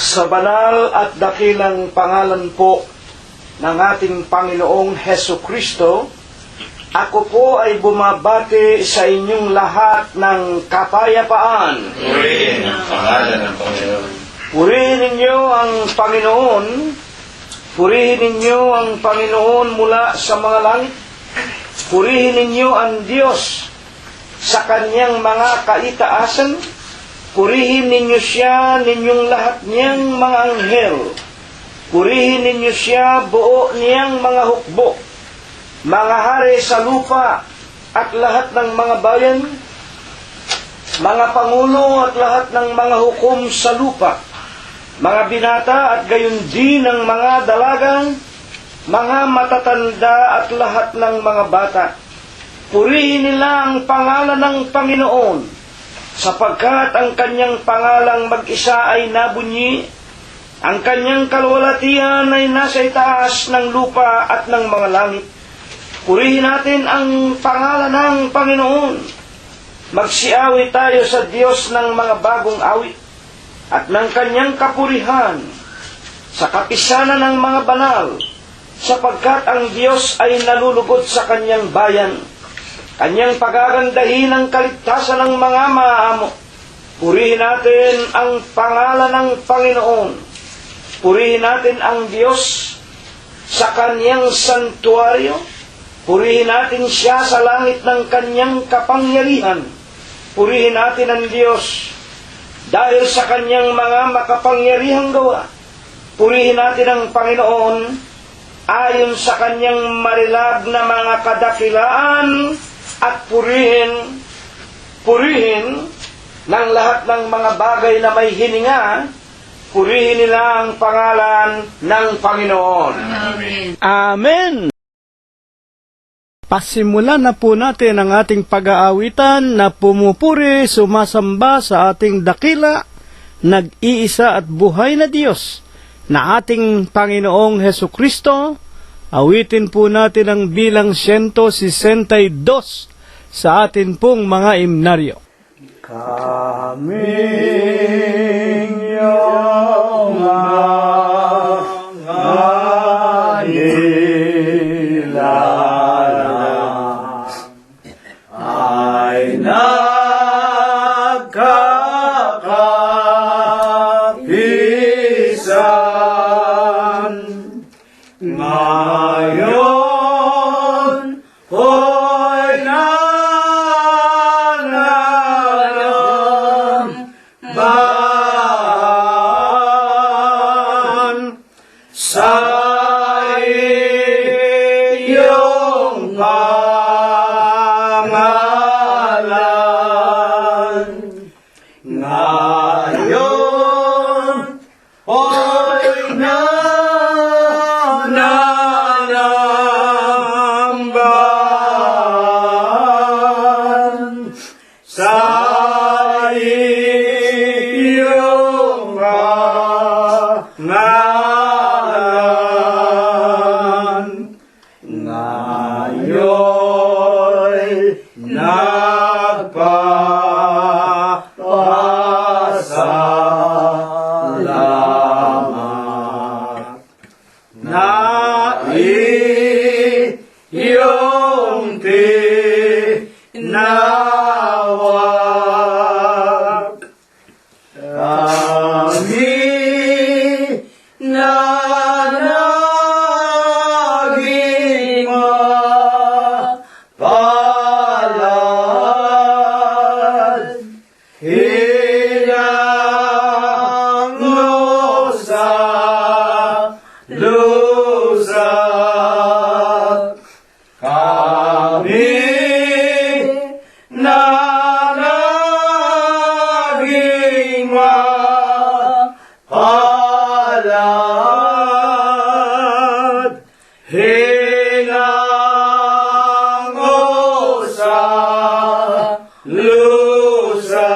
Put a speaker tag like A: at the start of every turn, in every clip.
A: Sa banal at dakilang pangalan po ng ating Panginoong Heso Kristo, ako po ay bumabati sa inyong lahat ng kapayapaan.
B: Purihin ang pangalan ng Panginoon.
A: Purihin ninyo ang Panginoon. Purihin ninyo ang Panginoon mula sa mga langit. Purihin ninyo ang Diyos sa kanyang mga kaitaasan. Purihin ninyo siya, ninyong lahat niyang mga anghel. Purihin ninyo siya, buo niyang mga hukbo, mga hari sa lupa at lahat ng mga bayan, mga pangulo at lahat ng mga hukom sa lupa, mga binata at gayon din ng mga dalagang, mga matatanda at lahat ng mga bata. Purihin nila ang pangalan ng Panginoon, sapagkat ang kanyang pangalang mag-isa ay nabunyi, ang kanyang kalwalatian ay nasa itaas ng lupa at ng mga langit. Purihin natin ang pangalan ng Panginoon. Magsiawit tayo sa Diyos ng mga bagong awit at ng kanyang kapurihan sa kapisanan ng mga banal, sapagkat ang Diyos ay nalulugod sa kanyang bayan. Kanyang pagagandahin ang kaligtasan ng mga maaamo. Purihin natin ang pangalan ng Panginoon. Purihin natin ang Diyos sa kanyang santuaryo. Purihin natin siya sa langit ng kanyang kapangyarihan. Purihin natin ang Diyos dahil sa kanyang mga makapangyarihang gawa. Purihin natin ang Panginoon ayon sa kanyang marilag na mga kadakilaan. At purihin ng lahat ng mga bagay na may hininga, purihin nila ang pangalan ng Panginoon.
B: Amen.
C: Amen! Pasimulan na po natin ang ating pag-aawitan na pumupuri, sumasamba sa ating dakila, nag-iisa at buhay na Diyos, na ating Panginoong Heso Kristo. Awitin po natin ang bilang 162 sa atin pong mga himnaryo. Kaming iyong mga nilalang ay nagkakapisan ngayon, ho'y nanalamban sa iyong pangalan. Ngayon, ho'y nananamban sa iyong pangalan. Ngayon, nagpapasalamat na iyong tinawag kami na naging mapalad, hinango sa lusa. Kami na naging mapalad, hinango sa lusa.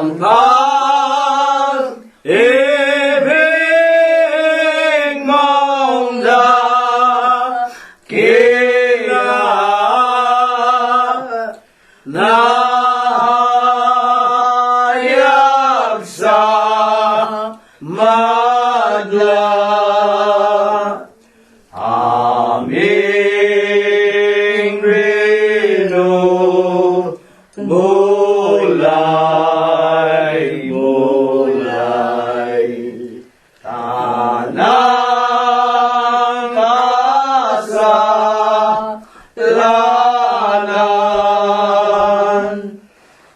A: ang pag-ibig mong dakila nahayag sa madla. Aming rino mulay tanang kasalanan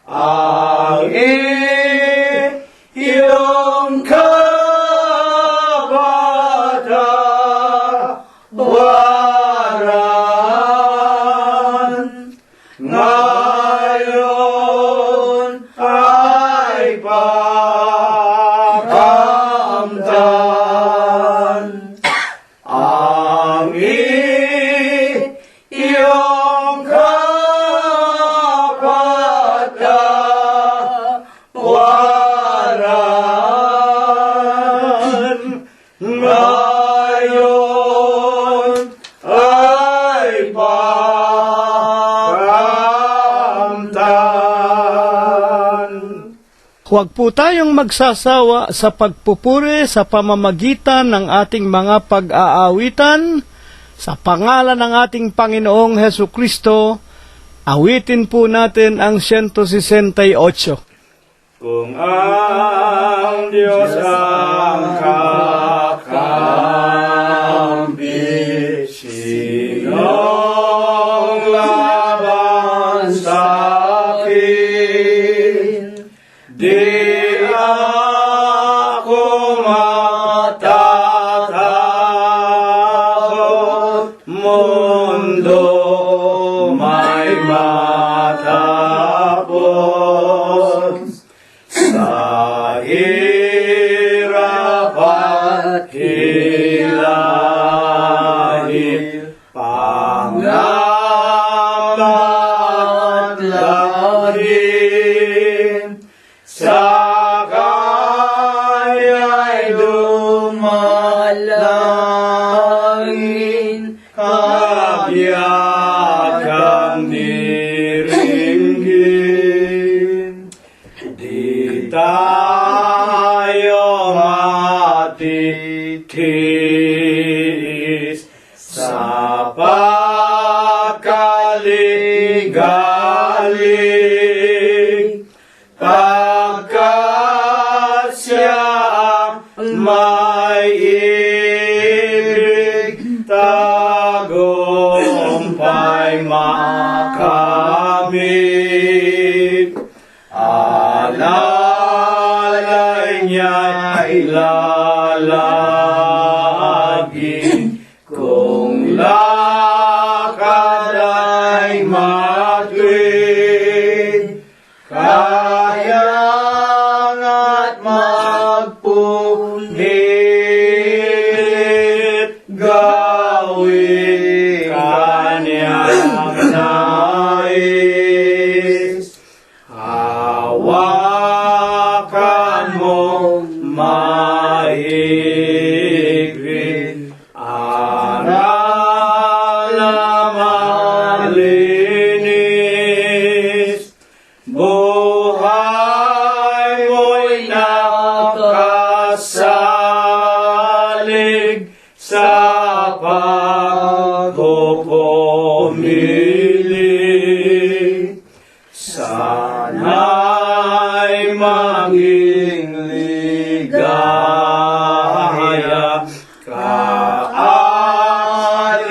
A: ang iyong kabatawaran ngayon ay pakamtan ang iyong kapatawaran ngayon ay pakamtan.
C: Huwag po tayong magsasawa sa pagpupuri sa pamamagitan ng ating mga pag-aawitan sa pangalan ng ating Panginoong Hesu Kristo. Awitin po natin ang 168.
A: Kung ang Diyos ang kakampi, sinong laban sa akin? Di ako matatakot, mundo may matapos. Sa hirap at hilahin, pangamba at lahin, sakay ay dumalangin, kabiyak ang diringgin. Di tayo matitiis sa pagkaligalig, pagkat siya ang may ibig, tagumpay makamit. Alalay niya'y lalagin, kung lakad ay matuwid, kaya nga't magpunit, gawin kanyang nais. Hawakan mo mahigpit, aral na malinis, buhay mo'y nakasalig sa pagpupumili. Sana'y maging ligaya,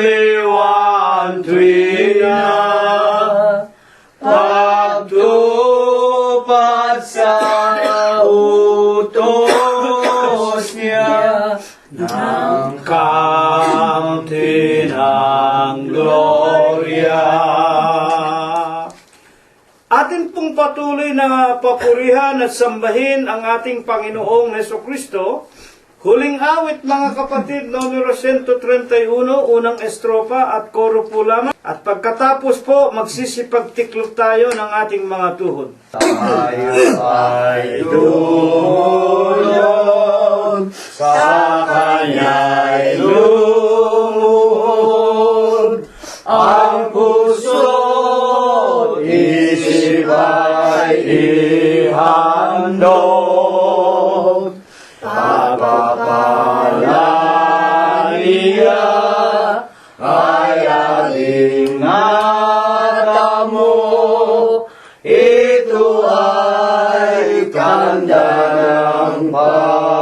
A: kaaliwan tuwina, pagtupad sa utos niya, ng kaunti ng gloria. Atin pong patuloy na papurihan at sambahin ang ating Panginoong Hesus Kristo
C: Huling awit mga kapatid, numero 131, unang estrofa at koro po lamang. At pagkatapos po, magsisipagtiklop tayo ng ating mga tuhod.
A: Tayo ay duyon, sa Kanya'y lumuhod. Ang puso, isip ay ihandog. Pagpapala niya ay ating natamo. Ito ay kanda ng Panginoon.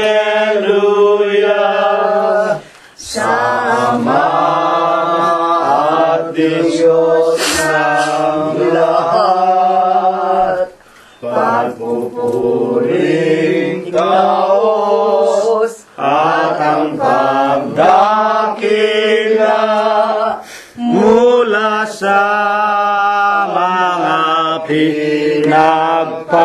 A: Alleluia! Sama at Diyos ng lahat, pagpupuring taos at ang pagdakila mula sa mga pinagpala.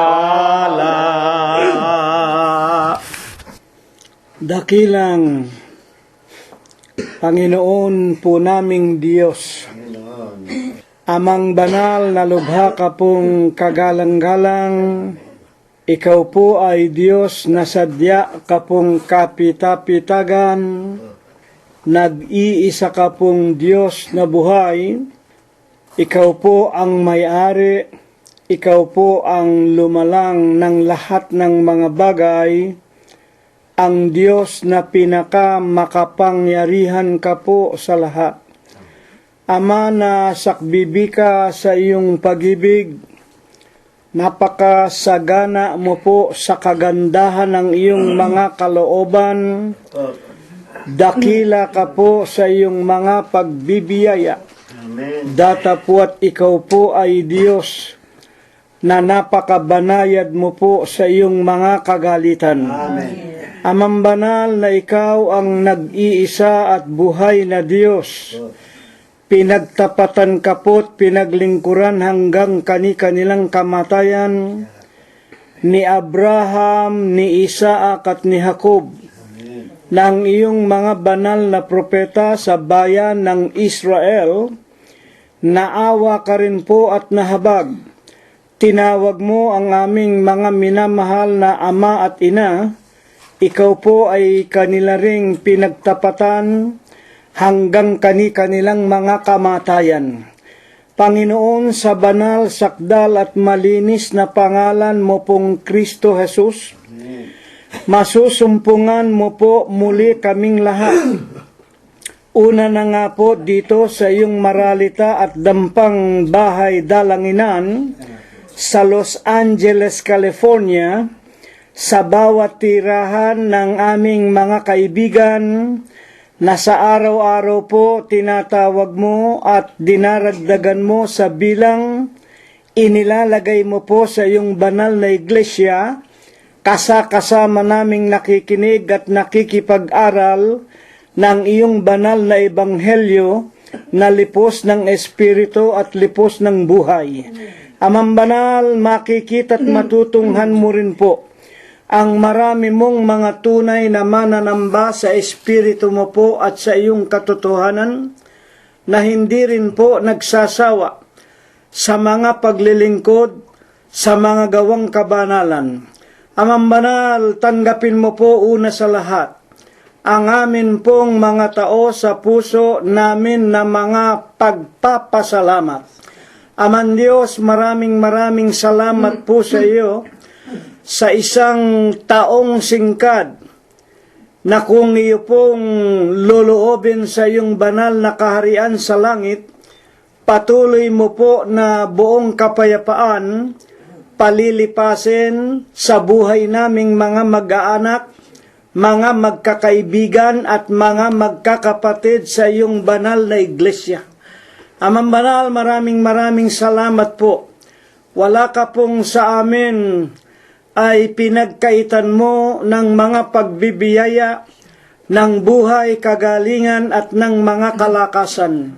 C: Dakilang Panginoon po naming Diyos, Amang banal na lubha ka pong kagalang-galang, ikaw po ay Diyos na sadya ka pong kapitapitagan, nag-iisa ka pong Diyos na buhay, ikaw po ang may-ari, ikaw po ang lumalang ng lahat ng mga bagay, ang Diyos na pinakamakapangyarihan ka po sa lahat. Ama, na sakbibi ka sa iyong pag-ibig, napakasagana mo po sa kagandahan ng iyong mga kalooban, dakila ka po sa iyong mga pagbibiyaya. Datapwat ikaw po ay Diyos na napakabanayad mo po sa iyong mga kagalitan. Amang banal na ikaw ang nag-iisa at buhay na Diyos. Pinagtapatan ka po't pinaglingkuran hanggang kani-kanilang kamatayan ni Abraham, ni Isaac at ni Jacob, ng iyong mga banal na propeta sa bayan ng Israel. Naawa ka rin po at nahabag. Tinawag mo ang aming mga minamahal na ama at ina. Ikaw po ay kanila ring pinagtapatan hanggang kani-kanilang mga kamatayan. Panginoon, sa banal, sakdal at malinis na pangalan mo pong Kristo Jesus, masusumpungan mo po muli kaming lahat. Una na nga po dito sa iyong maralita at dampang bahay dalanginan sa Los Angeles, California, sa bawat tirahan ng aming mga kaibigan na sa araw-araw po tinatawag mo at dinaragdagan mo sa bilang, inilalagay mo po sa iyong banal na iglesia, kasama naming nakikinig at nakikipag-aral ng iyong banal na ebanghelyo na lipos ng espiritu at lipos ng buhay. Amang banal, makikita at matutunghan mo rin po ang marami mong mga tunay na mananamba sa espiritu mo po at sa iyong katotohanan, na hindi rin po nagsasawa sa mga paglilingkod, sa mga gawang kabanalan. Amang banal, tanggapin mo po una sa lahat ang amin pong mga tao sa puso namin na mga pagpapasalamat. Aman Diyos, maraming salamat po sa iyo sa isang taong singkad na kung iyo pong loloobin sa iyong banal na kaharian sa langit, patuloy mo po na buong kapayapaan palilipasin sa buhay naming mga mag-aanak, mga magkakaibigan at mga magkakapatid sa iyong banal na iglesia. Amang banal, maraming salamat po. Wala ka pong sa amin ay pinagkaitan mo ng mga pagbibiyaya, ng buhay, kagalingan at ng mga kalakasan.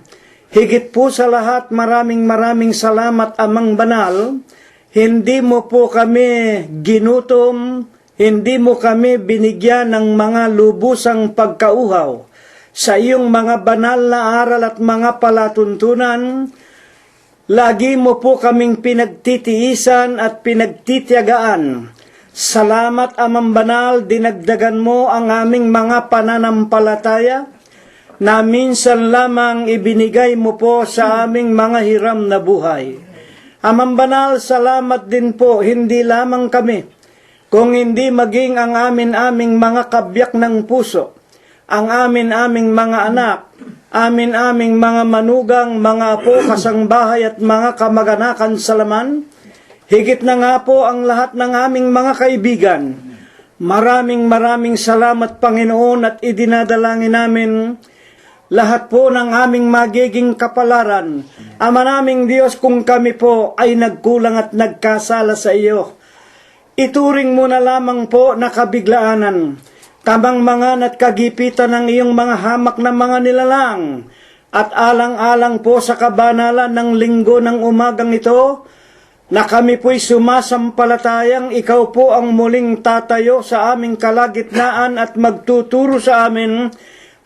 C: Higit po sa lahat, maraming salamat, Amang banal. Hindi mo po kami ginutom, hindi mo kami binigyan ng mga lubusang pagkauhaw. Sa iyong mga banal na aral at mga palatuntunan, lagi mo po kaming pinagtitiisan at pinagtitiyagaan. Salamat, Amang Banal, dinagdagan mo ang aming mga pananampalataya na minsan lamang ibinigay mo po sa aming mga hiram na buhay. Amang Banal, salamat din po, hindi lamang kami, kung hindi maging ang aming mga kabyak ng puso, ang aming mga anak, aming mga manugang, mga apo, kasangbahay at mga kamag-anakan sa laman, higit na nga po ang lahat ng aming mga kaibigan. Maraming salamat, Panginoon, at idinadalangin namin lahat po ng aming magiging kapalaran. Ama naming Diyos, kung kami po ay nagkulang at nagkasala sa iyo, ituring mo na lamang po na kabiglaanan, kamangmangan at kagipitan ng iyong mga hamak na mga nilalang, at alang-alang po sa kabanalan ng linggo ng umagang ito, na kami po'y sumasampalatayang ikaw po ang muling tatayo sa aming kalagitnaan at magtuturo sa amin.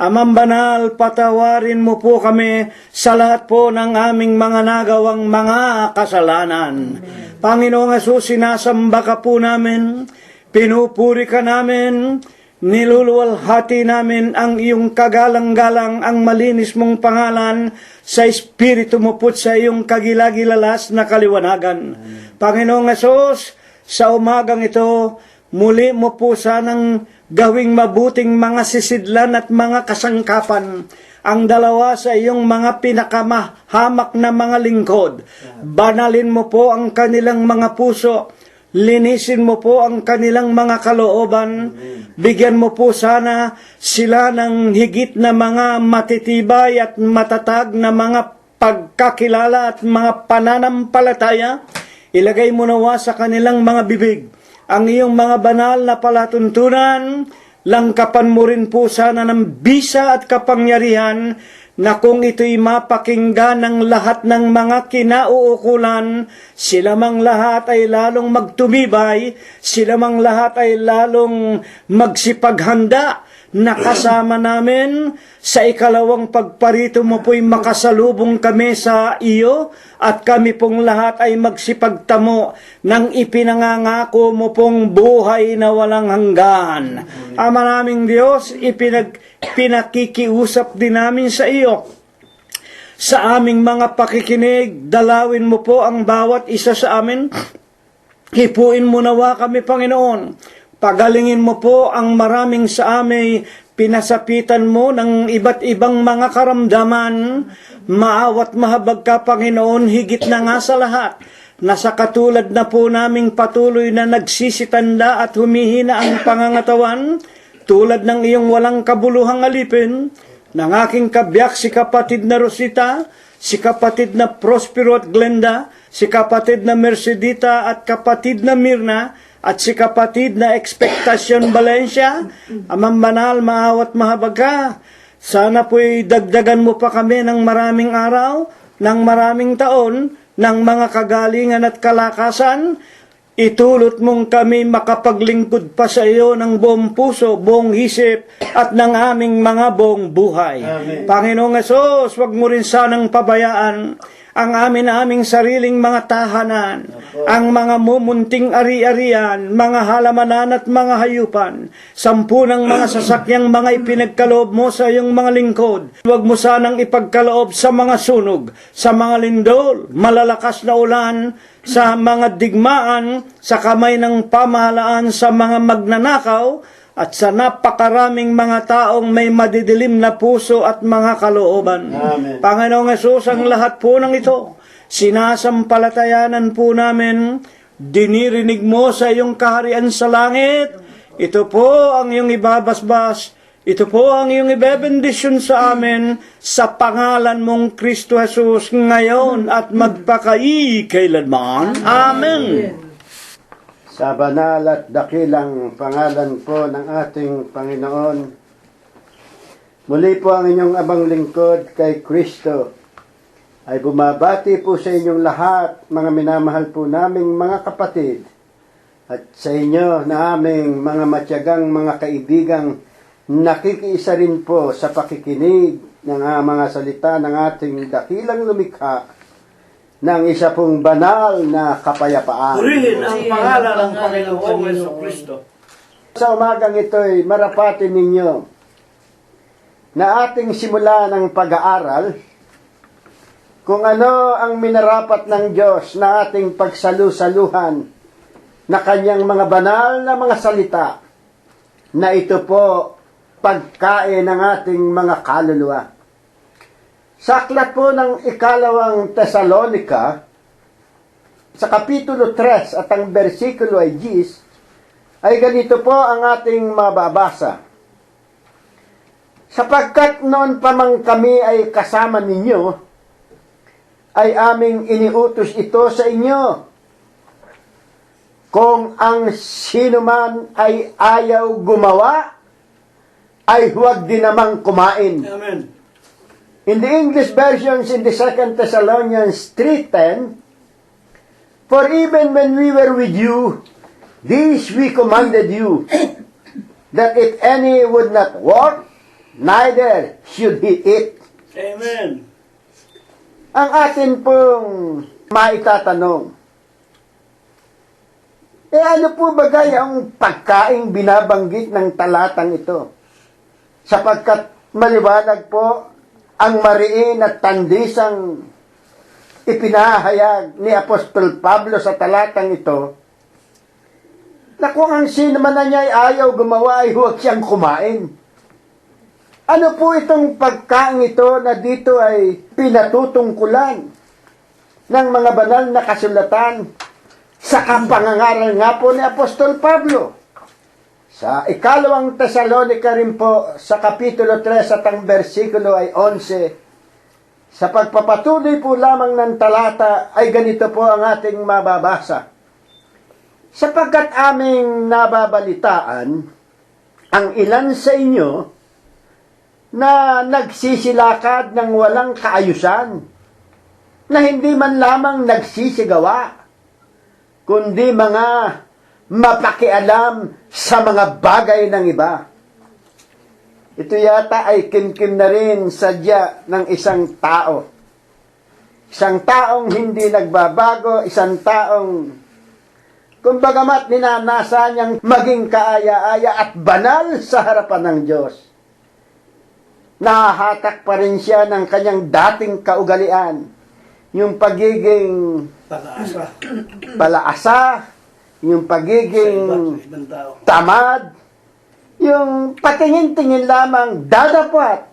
C: Amang Banal, patawarin mo po kami sa lahat po ng aming mga nagawang mga kasalanan. Panginoong Hesus, sinasamba ka po namin, pinupuri ka namin, niluluwalhati namin ang iyong kagalang-galang, ang malinis mong pangalan, sa Espiritu mo po sa iyong kagilagilalas na kaliwanagan. Panginoong Hesus, sa umagang ito, muli mo po sanang gawing mabuting mga sisidlan at mga kasangkapan ang dalawa sa iyong mga pinakamahamak na mga lingkod. Banalin mo po ang kanilang mga puso, linisin mo po ang kanilang mga kalooban, bigyan mo po sana sila ng higit na mga matitibay at matatag na mga pagkakilala at mga pananampalataya. Ilagay mo nawa sa kanilang mga bibig ang iyong mga banal na palatuntunan, langkapan mo rin po sana ng bisa at kapangyarihan na kung ito'y mapakinggan ng lahat ng mga kinauukulan, sila mang lahat ay lalong magtumibay, sila mang lahat ay lalong magsipaghanda na kasama namin sa ikalawang pagparito mo po'y makasalubong kami sa iyo at kami pong lahat ay magsipagtamo ng ipinangangako mo pong buhay na walang hanggan. Ama naming Diyos, pinakikiusap din namin sa iyo. Sa aming mga pakikinig, dalawin mo po ang bawat isa sa amin. Hipuin mo nawa kami, Panginoon. Pagalingin mo po ang maraming sa amin, pinasapitan mo ng iba't ibang mga karamdaman. Maawat mahabag ka, Panginoon, higit na nga sa lahat, na sa katulad na po naming patuloy na nagsisitanda at humihina ang pangangatawan, tulad ng iyong walang kabuluhang alipin, ng aking kabiyak si kapatid na Rosita, si kapatid na Prospero at Glenda, si kapatid na Mercedita at kapatid na Mirna, at si kapatid na Expectacion Valencia. Amang Banal, maawat mahabag ka. Sana po'y dagdagan mo pa kami ng maraming araw, ng maraming taon, ng mga kagalingan at kalakasan. Itulot mong kami makapaglingkod pa sa iyo ng buong puso, buong isip, at ng aming mga buong buhay.
A: Amen.
C: Panginoong Hesus, wag mo rin sanang pabayaan ang aming sariling mga tahanan, ang mga mumunting ari-arian, mga halamanan at mga hayupan, 10 mga sasakyang mga ipinagkaloob mo sa iyong mga lingkod. Huwag mo sanang ipagkaloob sa mga sunog, sa mga lindol, malalakas na ulan, sa mga digmaan, sa kamay ng pamahalaan, sa mga magnanakaw, at sa napakaraming mga taong may madidilim na puso at mga kalooban.
A: Amen.
C: Panginoong Hesus, ang lahat po ng ito, sinasampalatayanan po namin, dinirinig mo sa iyong kaharian sa langit. Ito po ang iyong ibabasbas, ito po ang iyong ibebendisyon sa amin, sa pangalan mong Kristo Hesus, ngayon at magpakailanman. Amen.
D: Sa banal at dakilang pangalan po ng ating Panginoon, muli po ang inyong abang lingkod kay Kristo, ay bumabati po sa inyong lahat, mga minamahal po naming mga kapatid, at sa inyo na aming mga matyagang mga kaibigang nakikiisa rin po sa pakikinig ng mga salita ng ating dakilang lumikha ng isa pong banal na kapayapaan.
C: Purihin ang pangalan ng Panginoong Jesucristo.
D: Sa umagang ito'y marapatin ninyo na ating simula ng pag-aaral kung ano ang minarapat ng Diyos na ating pagsalu-saluhan na kanyang mga banal na mga salita na ito po pagkain ng ating mga kaluluwa. Sa aklat po ng ikalawang Tesalonika, sa kapitulo 3 at ang bersikulo ay 10, ay ganito po ang ating mababasa. Sapagkat noon pa man kami ay kasama ninyo, ay aming iniutos ito sa inyo. Kung ang sino man ay ayaw gumawa, ay huwag din namang kumain.
C: Amen.
D: In the English versions in the 2 Thessalonians 3:10, for even when we were with you, this we commanded you, that if any would not work, neither should he eat.
C: Amen.
D: Ang atin pong maitatanong, ano po bagay ang pagkaing binabanggit ng talatang ito? Sapagkat maliwanag po ang mariin at tandisang ipinahayag ni Apostol Pablo sa talatang ito, na kung ang sino man na niya ay ayaw gumawa ay huwag siyang kumain. Ano po itong pagkain ito na dito ay pinatutungkulan ng mga banal na kasulatan sa kapangangaral nga po ni Apostol Pablo? Sa ikalawang Tesalonika rin po, sa kapitulo 3 at ang bersikulo ay 11, sa pagpapatuloy po lamang ng talata ay ganito po ang ating mababasa. Sapagkat aming nababalitaan ang ilan sa inyo na nagsisilakad ng walang kaayusan, na hindi man lamang nagsisigawa, kundi mga mapakialam sa mga bagay ng iba. Ito yata ay kimkim na rin sadya ng isang tao. Isang taong hindi nagbabago, isang taong kumbagamat ninanasa niyang maging kaaya-aya at banal sa harapan ng Diyos. Nahahatak pa rin siya ng kanyang dating kaugalian. Yung pagiging palaasa, yung pagiging tamad, yung patingin-tingin lamang dadapwat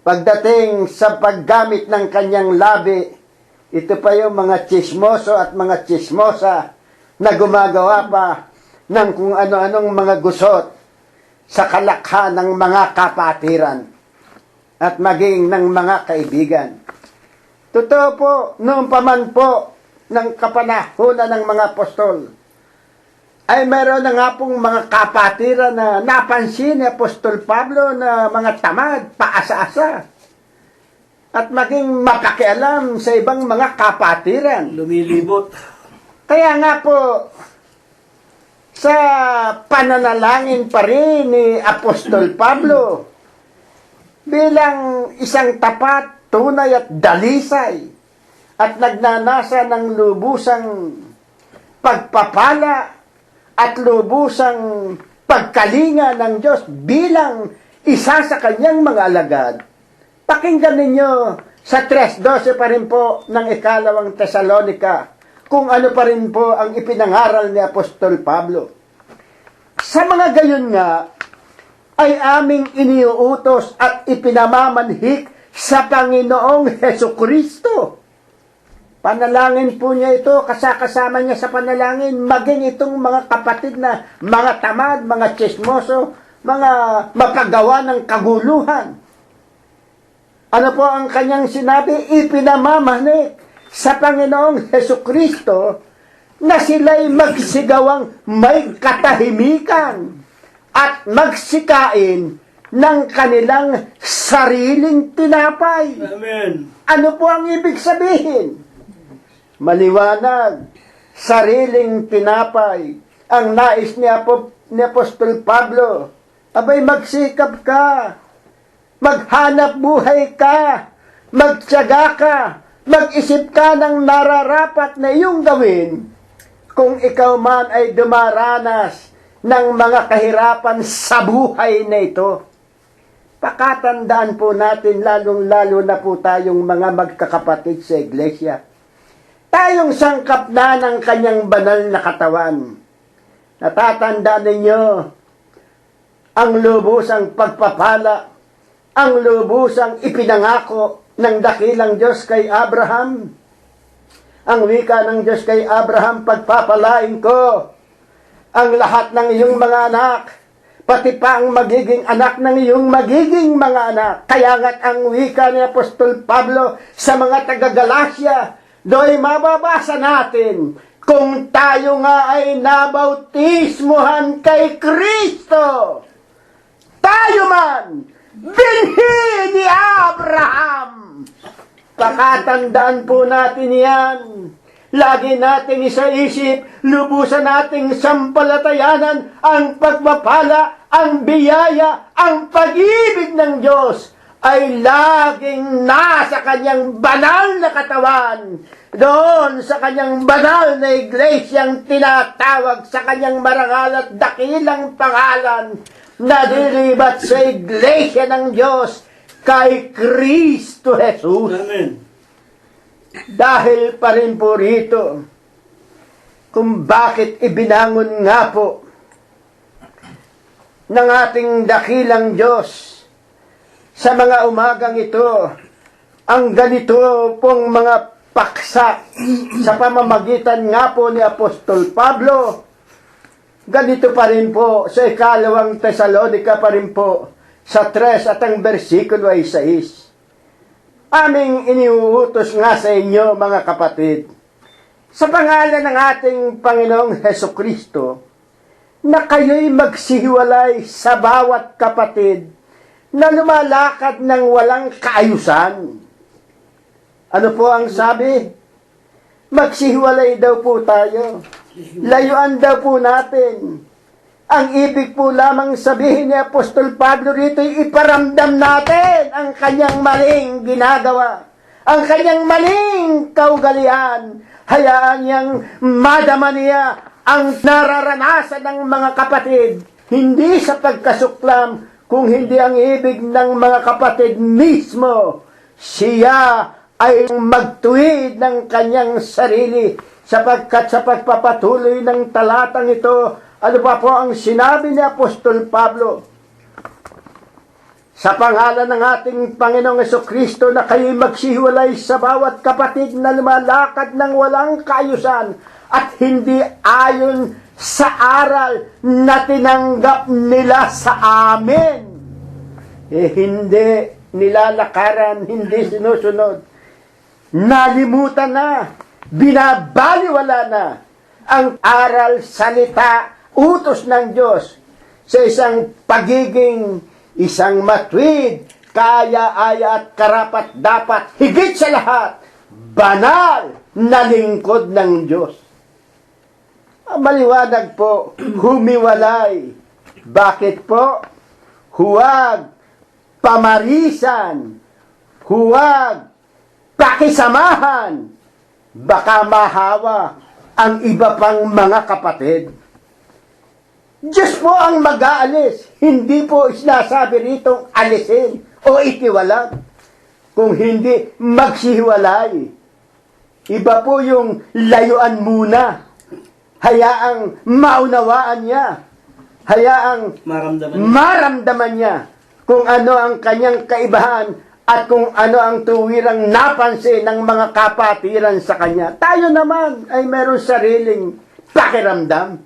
D: pagdating sa paggamit ng kanyang labi. Ito pa yung mga tsismoso at mga tsismosa na gumagawa pa ng kung ano-anong mga gusot sa kalakhan ng mga kapatiran at maging ng mga kaibigan. Totoo po, noong paman po ng kapanahunan ng mga apostol, ay meron na nga pong mga kapatiran na napansin ni Apostol Pablo na mga tamad, paasa-asa, at maging mapakialam sa ibang mga kapatiran.
C: Lumilibot.
D: Kaya nga po, sa pananalangin pa rin ni Apostol Pablo, bilang isang tapat, tunay at dalisay, at nagnanasa ng lubusang pagpapala at lubusang pagkalinga ng Diyos bilang isa sa kanyang mga alagad. Pakinggan ninyo sa 3:12 pa rin po ng ikalawang Tesalonika kung ano pa rin po ang ipinangaral ni Apostol Pablo. Sa mga gayon nga, ay aming iniuutos at ipinamamanhik sa Panginoong Hesukristo. Panalangin po niya ito, kasama niya sa panalangin, maging itong mga kapatid na mga tamad, mga tsismoso, mga mapagawa ng kaguluhan. Ano po ang kanyang sinabi? Ipinamamanik sa Panginoong Hesukristo na sila'y magsigawang may katahimikan at magsikain ng kanilang sariling tinapay.
C: Amen.
D: Ano po ang ibig sabihin? Maliwanag, sariling tinapay. Ang nais ni Apostol Pablo, abay magsikap ka, maghanap buhay ka, magtiyaga ka, mag-isip ka ng nararapat na iyong gawin kung ikaw man ay dumaranas ng mga kahirapan sa buhay na ito. Pakatandaan po natin, lalong-lalo na po tayong mga magkakapatid sa iglesia. Tayong sangkap na ng kanyang banal na katawan. Natatandaan ninyo ang lubusang pagpapala, ang lubusang ipinangako ng dakilang Diyos kay Abraham. Ang wika ng Diyos kay Abraham, pagpapalain ko ang lahat ng iyong mga anak, pati pa ang magiging anak ng iyong magiging mga anak. Kaya nga't ang wika ni Apostol Pablo sa mga taga-Galacia, do'y mababasa natin, kung tayo nga ay nabautismuhan kay Kristo, tayo man, binhi ni Abraham. Pakatandaan po natin yan. Lagi nating isaisip, lubusan nating sampalatayanan ang pagpapala, ang biyaya, ang pag-ibig ng Diyos ay laging nasa kanyang banal na katawan, doon sa kanyang banal na iglesyang tinatawag sa kanyang marangal at dakilang pangalan na dilibat sa iglesia ng Diyos kay Kristo Jesus.
C: Amen.
D: Dahil pa rin po rito, kung bakit ibinangon nga po ng ating dakilang Diyos sa mga umagang ito, ang ganito pong mga paksa sa pamamagitan nga po ni Apostol Pablo, ganito pa rin po sa ikalawang Tesalonica pa rin po, sa 3 at ang versikulo ay 6. Aming iniuutos nga sa inyo, mga kapatid, sa pangalan ng ating Panginoong Hesukristo, na kayo'y magsihiwalay sa bawat kapatid na lumalakad ng walang kaayusan. Ano po ang sabi? Magsihiwalay daw po tayo. Layuan daw po natin. Ang ibig po lamang sabihin ni Apostol Pablo rito ay iparamdam natin ang kanyang maling ginagawa, ang kanyang maling kaugalian. Hayaan niyang madama niya ang nararanasan ng mga kapatid, hindi sa pagkasuklam, kung hindi ang ibig ng mga kapatid mismo. Siya ay magtuwid ng kanyang sarili, sapagkat sa pagpapatuloy ng talatang ito, ano pa po ang sinabi ni Apostol Pablo? Sa pangalan ng ating Panginoong Hesukristo na kayo'y magsihiwalay sa bawat kapatid na lumalakad ng walang kaayusan at hindi ayon sa aral na tinanggap nila sa amin. Hindi nilalakaran, hindi sinusunod. Nalimutan na, binabaliwala na ang aral, salita, utos ng Diyos sa isang pagiging isang matwid, kaya-aya at karapat-dapat, higit sa lahat, banal na lingkod ng Diyos. Maliwanag po, humiwalay. Bakit po? Huwag pamarisan, huwag pakisamahan, baka mahawa ang iba pang mga kapatid. Diyos po ang mag-aalis. Hindi po sinasabi rito alisin o itiwalag. Kung hindi, magsihiwalay. Iba po yung layuan muna. Hayaang maunawaan niya. Hayaang maramdaman niya kung ano ang kanyang kaibahan at kung ano ang tuwirang napansin ng mga kapatiran sa kanya. Tayo naman ay meron sariling pakiramdam.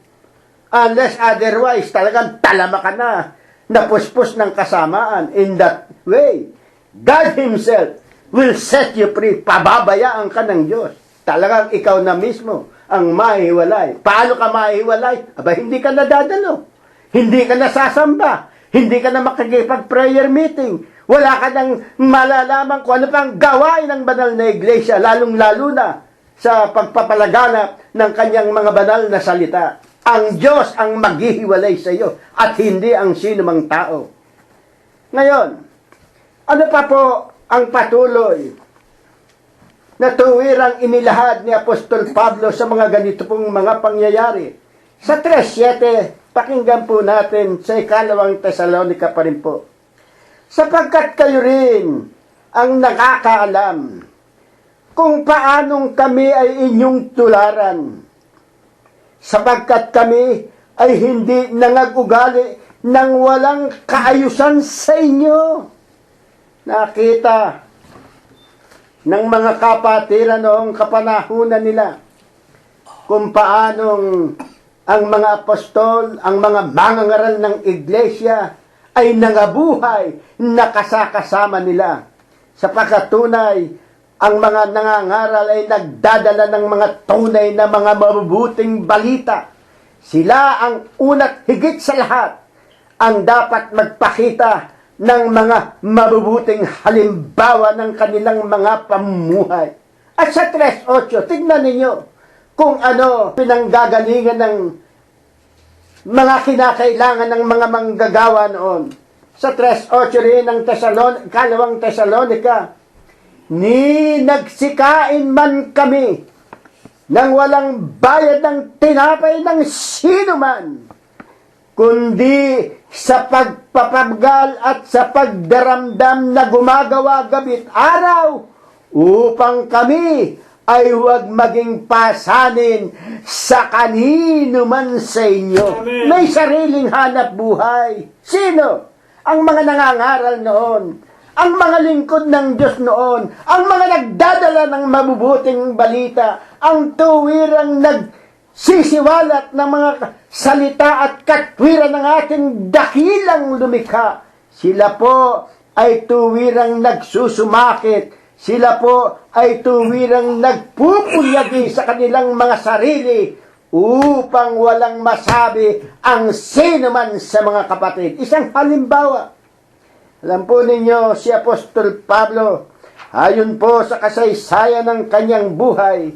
D: Unless otherwise, talagang talama ka na, napuspos ng kasamaan. In that way, God Himself will set you free. Pababayaan ka ng Diyos. Talagang ikaw na mismo ang mahiwalay. Paano ka mahiwalay? Aba, hindi ka nadadalo. Hindi ka nasasamba. Hindi ka na makikipag-prayer meeting. Wala ka nang malalaman kung ano pang gawain ng banal na iglesia, lalong-lalo na sa pagpapalaganap ng kanyang mga banal na salita. Ang Diyos ang maghihiwalay sa iyo at hindi ang sino mang tao. Ngayon, ano pa po ang patuloy na tuwirang inilahad ni Apostol Pablo sa mga ganito pong mga pangyayari? Sa 3:7, pakinggan po natin sa 2 Tesalonica pa rin po. Sapagkat kayo rin ang nakakaalam kung paanong kami ay inyong tularan, sapagkat kami ay hindi nangagugali ng walang kaayusan sa inyo. Nakita ng mga kapatiran noong kapanahunan nila kung paanong ang mga apostol, ang mga mangangaral ng iglesia ay nangabuhay, nakasakasama nila. Sa pagkatunay, ang mga nangangaral ay nagdadala ng mga tunay na mga mabubuting balita. Sila ang una't higit sa lahat ang dapat magpakita ng mga mabubuting halimbawa ng kanilang mga pamumuhay. At sa 3:8, tignan ninyo kung ano pinanggagalingan ng mga kinakailangan ng mga manggagawa noon. Sa 3:8 rin ng 2 Tesalonica, ni nagsikain man kami nang walang bayad ng tinapay ng sino man, kundi sa pagpapagal at sa pagdaramdam na gumagawa gabi't araw, upang kami ay huwag maging pasanin sa kanino man sa inyo.
C: Amen.
D: May sariling hanap buhay. Sino? Ang mga nangangaral noon. Ang mga lingkod ng Diyos noon. Ang mga nagdadala ng mabubuting balita. Ang tuwirang nagsisiwalat ng mga salita at katwiran ng ating dakilang lumikha. Sila po ay tuwirang nagsusumakit. Sila po ay tuwirang nagpupunyagi sa kanilang mga sarili upang walang masabi ang sino man sa mga kapatid. Isang halimbawa. Alam po ninyo, si Apostol Pablo, ayon po sa kasaysayan ng kanyang buhay,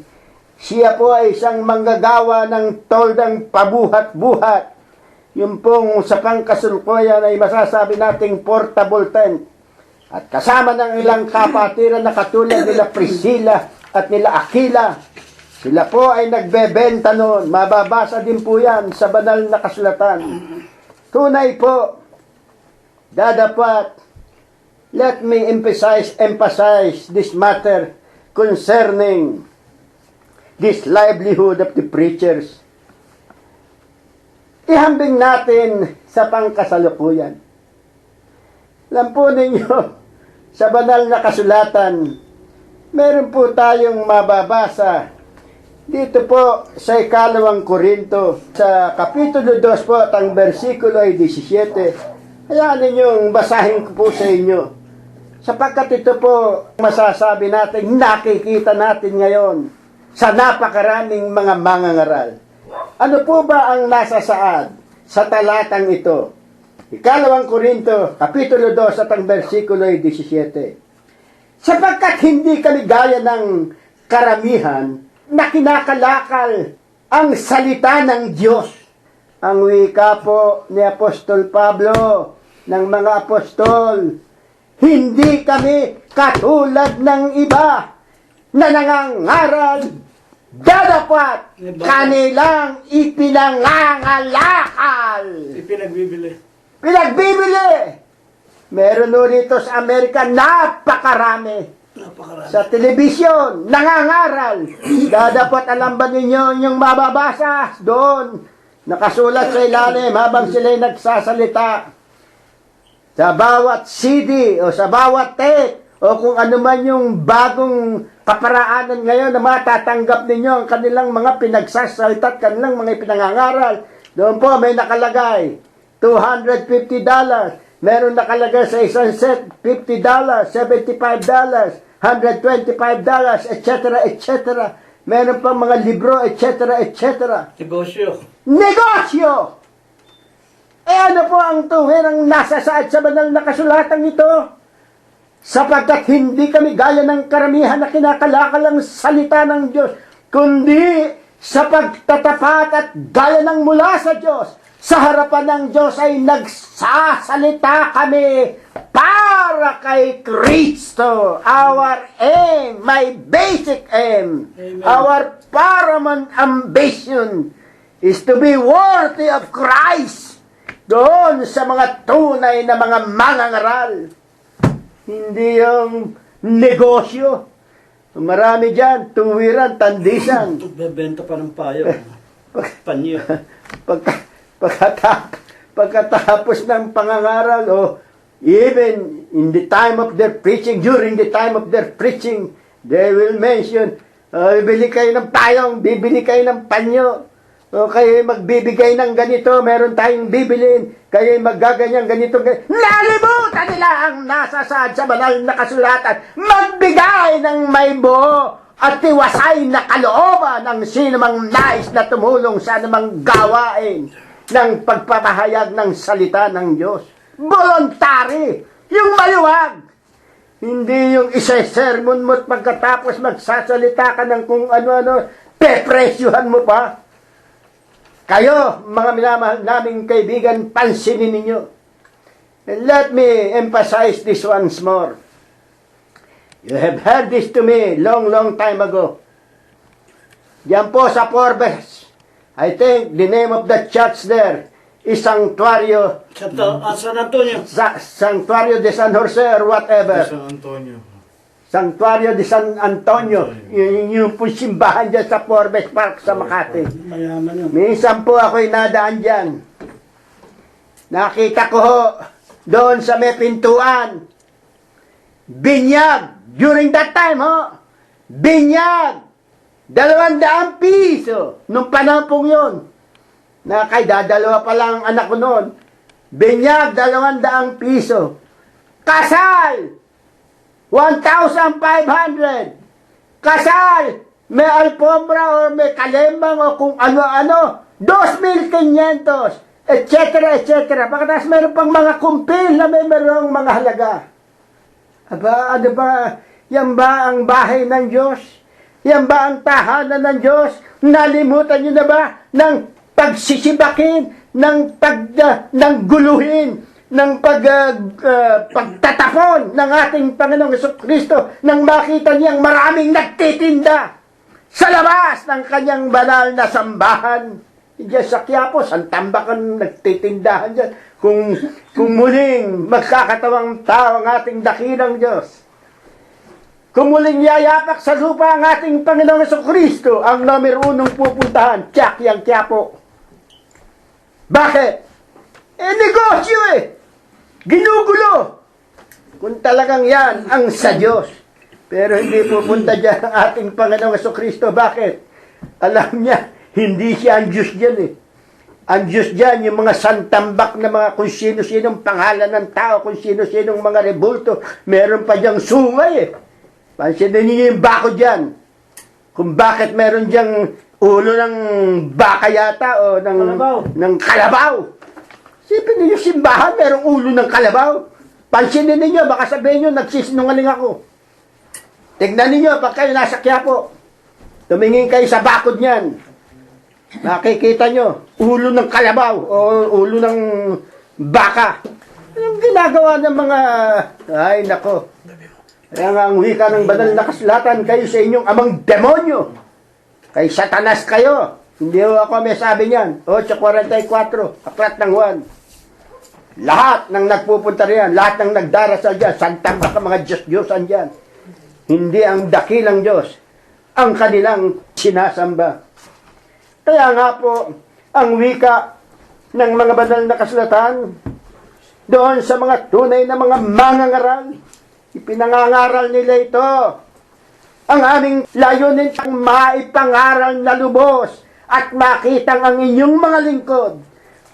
D: siya po ay isang manggagawa ng toldang pabuhat-buhat. Yung pong sa pangkasulkuyan ay masasabi nating portable tent. At kasama ng ilang kapatiran na katulad nila Priscilla at nila Aquila, sila po ay nagbebenta noon. Mababasa din po yan sa banal na kasulatan. Tunay po, dadapat, let me emphasize this matter concerning this livelihood of the preachers. Ihambing natin sa pangkasalukuyan. Alam po ninyo, sa banal na kasulatan, meron po tayong mababasa dito po sa 2 Korinto, sa Kapitulo 2 po, ang versikulo ay 17. Hayaan ninyong basahin ko po sa inyo. Sapagkat ito po masasabi natin, nakikita natin ngayon sa napakaraming mga mangangaral. Ano po ba ang nasa saad sa talatang ito? 2 Korinto, Kapitulo 2 at ang versikulo ay 17. Sapagkat hindi kami gaya ng karamihan na kinakalakal ang salita ng Diyos. Ang wika po ni Apostol Pablo ng mga apostol, hindi kami katulad ng iba na nangangaral, dadapat kanilang ipinangangalakal.
C: Ipinagbibili.
D: Pinagbibili. Meron no rito sa Amerika, napakarami. Sa telebisyon, nangangaral. Dapat alam ba ninyo yung mababasa doon? Nakasulat sa ilalim habang sila'y nagsasalita. Sa bawat CD o sa bawat tape o kung ano man yung bagong kaparaanan ngayon na matatanggap ninyo ang kanilang mga pinagsasalita at kanilang mga pinangangaral. Doon po may nakalagay $250. Meron nakalagay sa isang set, $50, $75, $125, etc., etc. Meron pang mga libro, etc., etc.
C: Negosyo.
D: Negosyo! ano po ang tuwirang nasa saad sa banal na kasulatan ito? Sapagkat hindi kami gaya ng karamihan na kinakalakalang salita ng Diyos, kundi sa pagtatapat at gaya ng mula sa Diyos. Sa harapan ng Diyos ay nagsasalita kami para kay Kristo. Our aim, my basic aim, our paramount ambition is to be worthy of Christ doon sa mga tunay na mga mangangaral. Hindi yung negosyo. Marami dyan, tuwiran, tandisan.
C: Bebenta pa ng payo. Panyo.
D: Pagkatapos ng pangangaral, even in the time of their preaching, during the time of their preaching, they will mention, bibili kayo ng payong, bibili kayo ng panyo, o kayo magbibigay ng ganito, meron tayong bibilin, kayo magaganyan ganito, nalimutan nila ang nasa saad sa banal na kasulatan, magbigay ng may buo at tiwasay na kalooban ng sinumang nais na tumulong sa anumang gawain ng pagpapahayag ng salita ng Diyos. Voluntary, yung maluwag. Hindi yung isa-sermon mo at pagkatapos magsasalita ka ng kung ano-ano, pepresyuhan mo pa. Kayo, mga minamahal naming kaibigan, pansinin ninyo. And let me emphasize this once more. You have heard this to me long time ago. Diyan po sa Forbes, I think the name of the church there is Sanctuario,
C: San Antonio.
D: Sanctuario de San Jose or whatever.
C: San Antonio.
D: Sanctuario de San Antonio. Yung po simbahan dyan sa Forbes Park sa Makati.
C: Mayaman yun.
D: Minsan po ako'y nadaan dyan. Nakita ko ho, doon sa may pintuan, binyag. During that time ho, binyag. 200 piso. Nung panahon pong yun. Dadalawa pa lang ang anak ko noon. Binyag, 200 piso. Kasal, 1,500. Kasal, may alpombra o may kalembang o kung ano-ano, 2,500, etc. Pagkatapos meron pang mga kumpil na mayroong mga halaga. Aba, ano ba? Yan ba ang bahay ng Diyos? Yan ba ang tahanan ng Diyos? Nalimutan nyo na ba ng pagsisibakin, ng guluhin, ng pagtatapon ng ating Panginoong Jesucristo nang makita niyang maraming nagtitinda sa labas ng kanyang banal na sambahan. Diyan sa Quiapo, Santambakan nagtitindahan dyan. Kung muling magkakatawang tao ang ating dakilang Diyos, kung muling yayapak sa lupa ang ating Panginoong Jesucristo, ang numero unong pupuntahan, tiyak yang Quiapo. Bakit? Negosyo Ginugulo. Kung talagang yan ang sa Diyos. Pero hindi pupunta dyan ang ating Panginoong Jesucristo. Bakit? Alam niya, hindi siya ang Diyos dyan Ang Diyos dyan, yung mga santambak na mga kung sino-sinong pangalan ng tao, kung sino-sinong mga rebulto, meron pa dyang sungay Pansinin niyo yung bako dyan. Kung bakit meron dyang ulo ng baka yata o ng kalabaw. Sipin niyo simbahan, merong ulo ng kalabaw. Pansinin niyo, baka sabihin niyo, nagsisinungaling ako. Tignan niyo, pag kayo nasa Quiapo, tumingin kayo sa bakod niyan. Nakikita nyo, ulo ng kalabaw o ulo ng baka. Anong ginagawa ng mga... Ay, nako. Kaya nga ang wika ng banal na kasulatan, kayo sa inyong amang demonyo. Kay Satanas kayo. Hindi ho ako may sabi niyan. 8:44, aklat ng Juan. Lahat ng nagpupunta riyan, lahat ng nagdarasal dyan, santang baka mga Diyos-Diyosan dyan. Hindi ang dakilang Diyos ang kanilang sinasamba. Kaya nga po, ang wika ng mga banal na kasulatan, doon sa mga tunay na mga mangangaral, ipinangangaral nila ito. Ang aming layunin ang maipangaral na lubos at makitang ang inyong mga lingkod.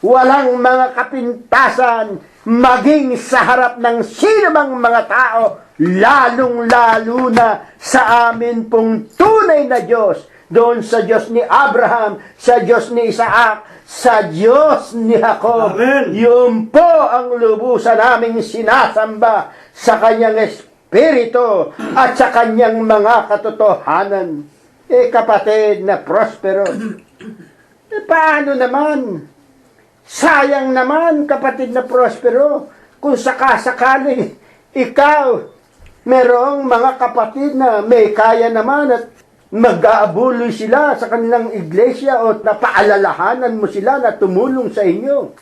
D: Walang mga kapintasan maging sa harap ng sinumang mga tao lalong-lalo na sa amin pong tunay na Diyos, doon sa Diyos ni Abraham, sa Diyos ni Isaac, sa Diyos ni Jacob.
A: Amen.
D: Yun po ang lubusan naming sinasamba sa kanyang espiritu at sa kanyang mga katotohanan. Kapatid na Prospero, paano naman? Sayang naman, kapatid na Prospero, kung sakasakali ikaw, merong mga kapatid na may kaya naman at mag-aabuloy sila sa kanilang iglesia o napaalalahanan mo sila na tumulong sa inyo.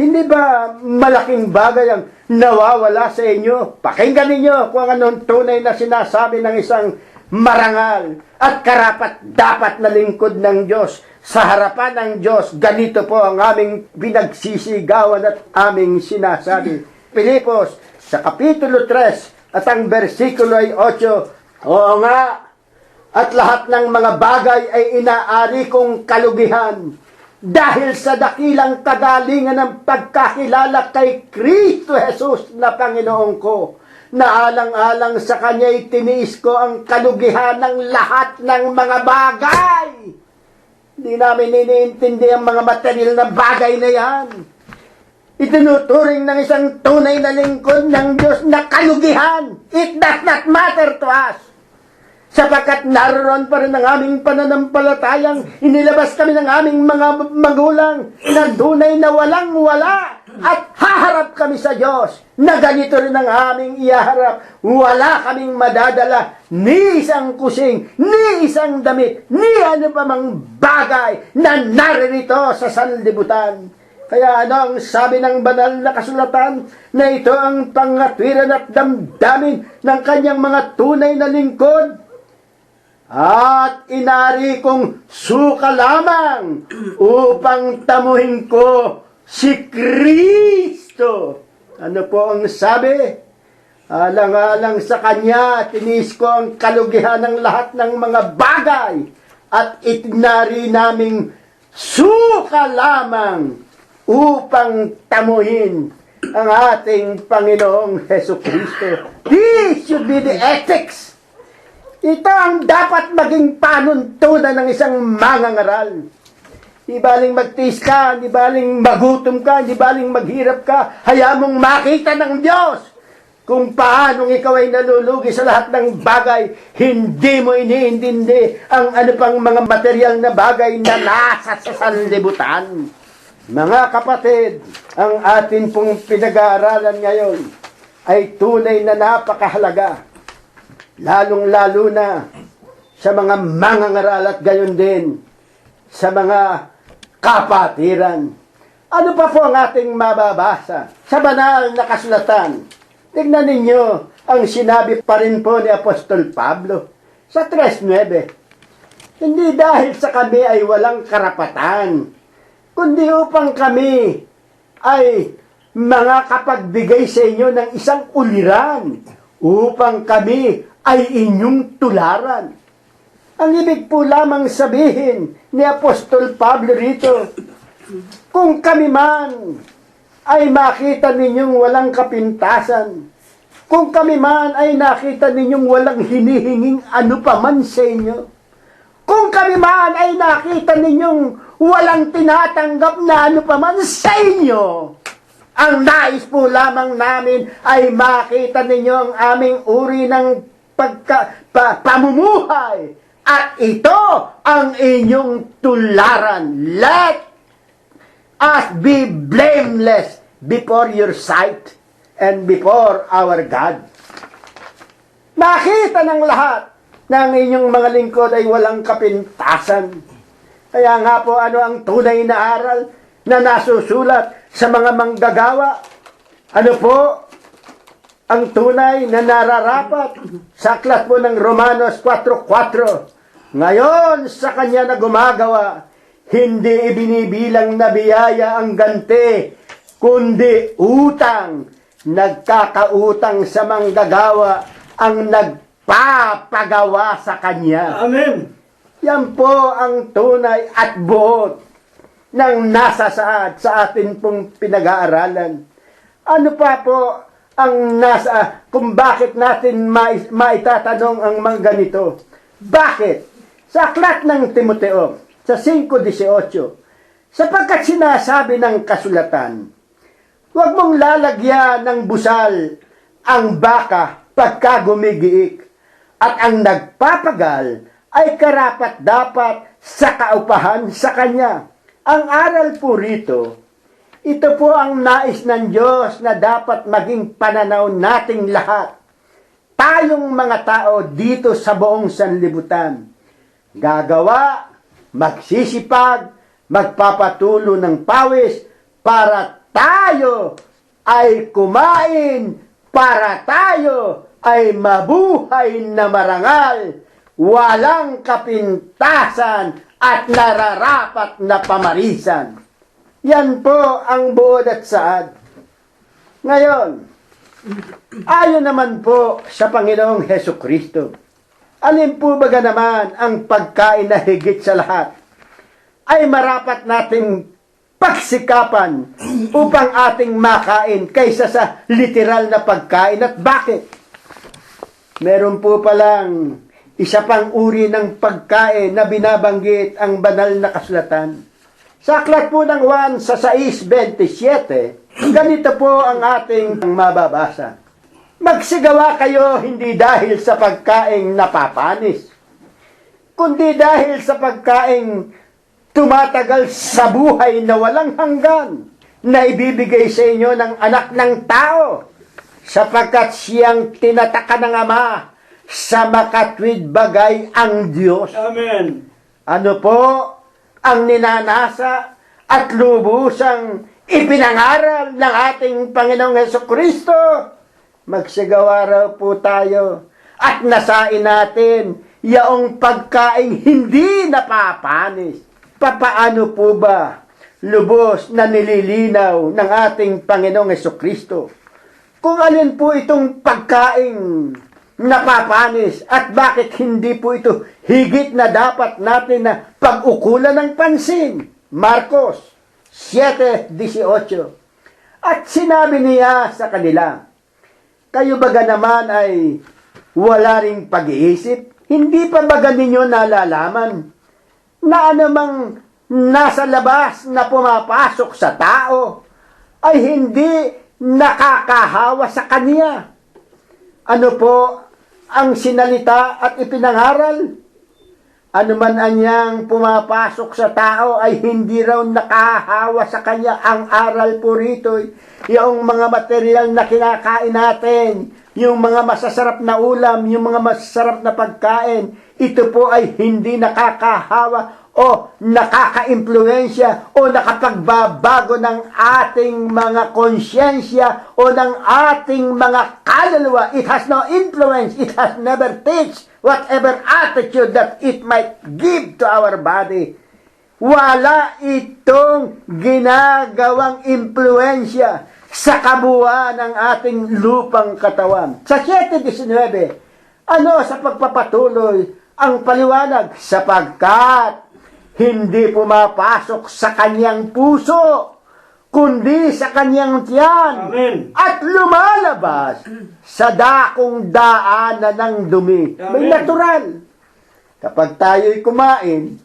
D: Hindi ba malaking bagay ang nawawala sa inyo? Pakinggan ninyo kung anong tunay na sinasabi ng isang marangal at karapat-dapat na lingkod ng Diyos. Sa harapan ng Diyos, ganito po ang aming pinagsisigawan at aming sinasabi. Pilipos, sa Kapitulo 3 at ang versikulo ay 8, oo nga, at lahat ng mga bagay ay inaari kong kalugihan dahil sa dakilang kagalingan ng pagkakilala kay Kristo Jesus na Panginoon ko, na alang-alang sa Kanya'y tiniis ko ang kalugihan ng lahat ng mga bagay. Hindi namin iniintindi ang mga material na bagay na yan. Itinuturing ng isang tunay na lingkod ng Diyos na kalugihan. It does not matter to us. Sapagkat naroon pa rin ang aming pananampalatayang inilabas kami ng aming mga magulang na tunay na walang-wala at haharap kami sa Diyos na ganito rin ang aming ihaharap. Wala kaming madadala ni isang kusing, ni isang damit, ni ano pa mang bagay na naririto sa sanlibutan. Kaya ano ang sabi ng banal na kasulatan na ito ang pangatwiran at damdamin ng kanyang mga tunay na lingkod? At inari kong suka lamang upang tamuhin ko si Kristo. Ano po ang sabi? Alang-alang sa Kanya, tinis ko ang kalugihan ng lahat ng mga bagay at itinari naming suka lamang upang tamuhin ang ating Panginoong Hesus Kristo. This should be the ethics. Ito ang dapat maging panuntunan ng isang mangangaral. Di baling magtiis ka, di baling magutom ka, di baling maghirap ka, hayaan mong makita ng Diyos kung paanong ikaw ay nalulugi sa lahat ng bagay. Hindi mo iniintindi ang ano pang mga material na bagay na nasa sa sanlibutan. Mga kapatid, ang atin pong pinag-aaralan ngayon ay tunay na napakahalaga. Lalong-lalo na sa mga mangangaral at gayon din sa mga kapatiran. Ano pa po ang ating mababasa sa banal na kasulatan? Tignan ninyo ang sinabi pa rin po ni Apostol Pablo sa 3:9. Hindi dahil sa kami ay walang karapatan, kundi upang kami ay mga kapagbigay sa inyo ng isang uliran, upang kami ay inyong tularan. Ang ibig po lamang sabihin ni Apostol Pablo rito, kung kami man ay makita ninyong walang kapintasan, kung kami man ay nakita ninyong walang hinihinging ano pa man sa inyo, kung kami man ay nakita ninyong walang tinatanggap na ano pa man sa inyo, ang nais po lamang namin ay makita ninyo ang aming uri ng pamumuhay. At ito ang inyong tularan. Let us be blameless before your sight and before our God. Makita ng lahat ng inyong mga lingkod ay walang kapintasan. Kaya nga po ano ang tunay na aral na nasusulat sa mga manggagawa? Ano po ang tunay na nararapat sa aklat po ng Romanos 4:4? Ngayon sa kanya na gumagawa, hindi ibinibilang na biyaya ang ganti, kundi utang. Nagkakautang sa manggagawa ang nagpapagawa sa kanya.
A: Amen.
D: Yan po ang tunay at buod ng nasasaad sa atin pong pinag-aaralan. Ano pa po ang nasa, kung bakit natin maitatanong ang mga ganito. Bakit? Sa aklat ng Timoteo, sa 5:18, sapagkat sinasabi ng kasulatan, huwag mong lalagyan ng busal ang baka pagka gumigiik, at ang nagpapagal ay karapat-dapat sa kaupahan sa kanya. Ang aral po rito, ito po ang nais ng Diyos na dapat maging pananaw nating lahat. Tayong mga tao dito sa buong sanlibutan. Gagawa, magsisipag, magpapatulo ng pawis para tayo ay kumain, para tayo ay mabuhay na marangal, walang kapintasan at nararapat na pamarisan. Yan po ang buod at saad. Ngayon, ayon naman po sa Panginoong Heso Kristo, alin po baga naman ang pagkain na higit sa lahat ay marapat nating pagsikapan upang ating makain kaysa sa literal na pagkain. At bakit? Meron po palang isa pang uri ng pagkain na binabanggit ang banal na kasulatan. Sa aklat po ng Juan sa 6:27, ganito po ang ating mababasa. Magsigawa kayo hindi dahil sa pagkaing napapanis, kundi dahil sa pagkaing tumatagal sa buhay na walang hanggan, na ibibigay sa inyo ng anak ng tao, sapagkat siyang tinataka ng Ama sa makatwid bagay ang Diyos.
C: Amen.
D: Ano po ang ninanasa at lubusang ipinangaral ng ating Panginoong Hesukristo? Magsagawa raw po tayo at nasain natin yaong pagkain hindi napapanis. Papaano po ba lubos na nililinaw ng ating Panginoong Hesukristo kung alin po itong pagkain napapanis at bakit hindi po ito higit na dapat natin na pag-ukulan ng pansin? Marcos 7:18. At sinabi niya sa kanila, kayo baga naman ay wala ring pag-iisip? Hindi pa baga ninyo nalalaman na anumang nasa labas na pumapasok sa tao ay hindi nakakahawa sa kanya? Ano po ang sinalita at ipinangaral? Ano man anyang pumapasok sa tao ay hindi raw nakahawa sa kanya. Ang aral po rito, yung mga material na kinakain natin, yung mga masasarap na ulam, yung mga masasarap na pagkain, ito po ay hindi nakakahawa o nakaka-impluensya o nakapagbabago ng ating mga konsyensya o ng ating mga kaluluwa. It has no influence. It has never teach whatever attitude that it might give to our body. Wala itong ginagawang impluensya sa kabuuan ng ating lupang katawan. Sa 7:19, ano sa pagpapatuloy ang paliwanag? Sapagkat hindi pumapasok sa kanyang puso, kundi sa kanyang tiyan.
C: Amen.
D: At lumalabas sa dakong daanan ng dumi. May
C: Amen.
D: natural. Kapag tayo'y kumain,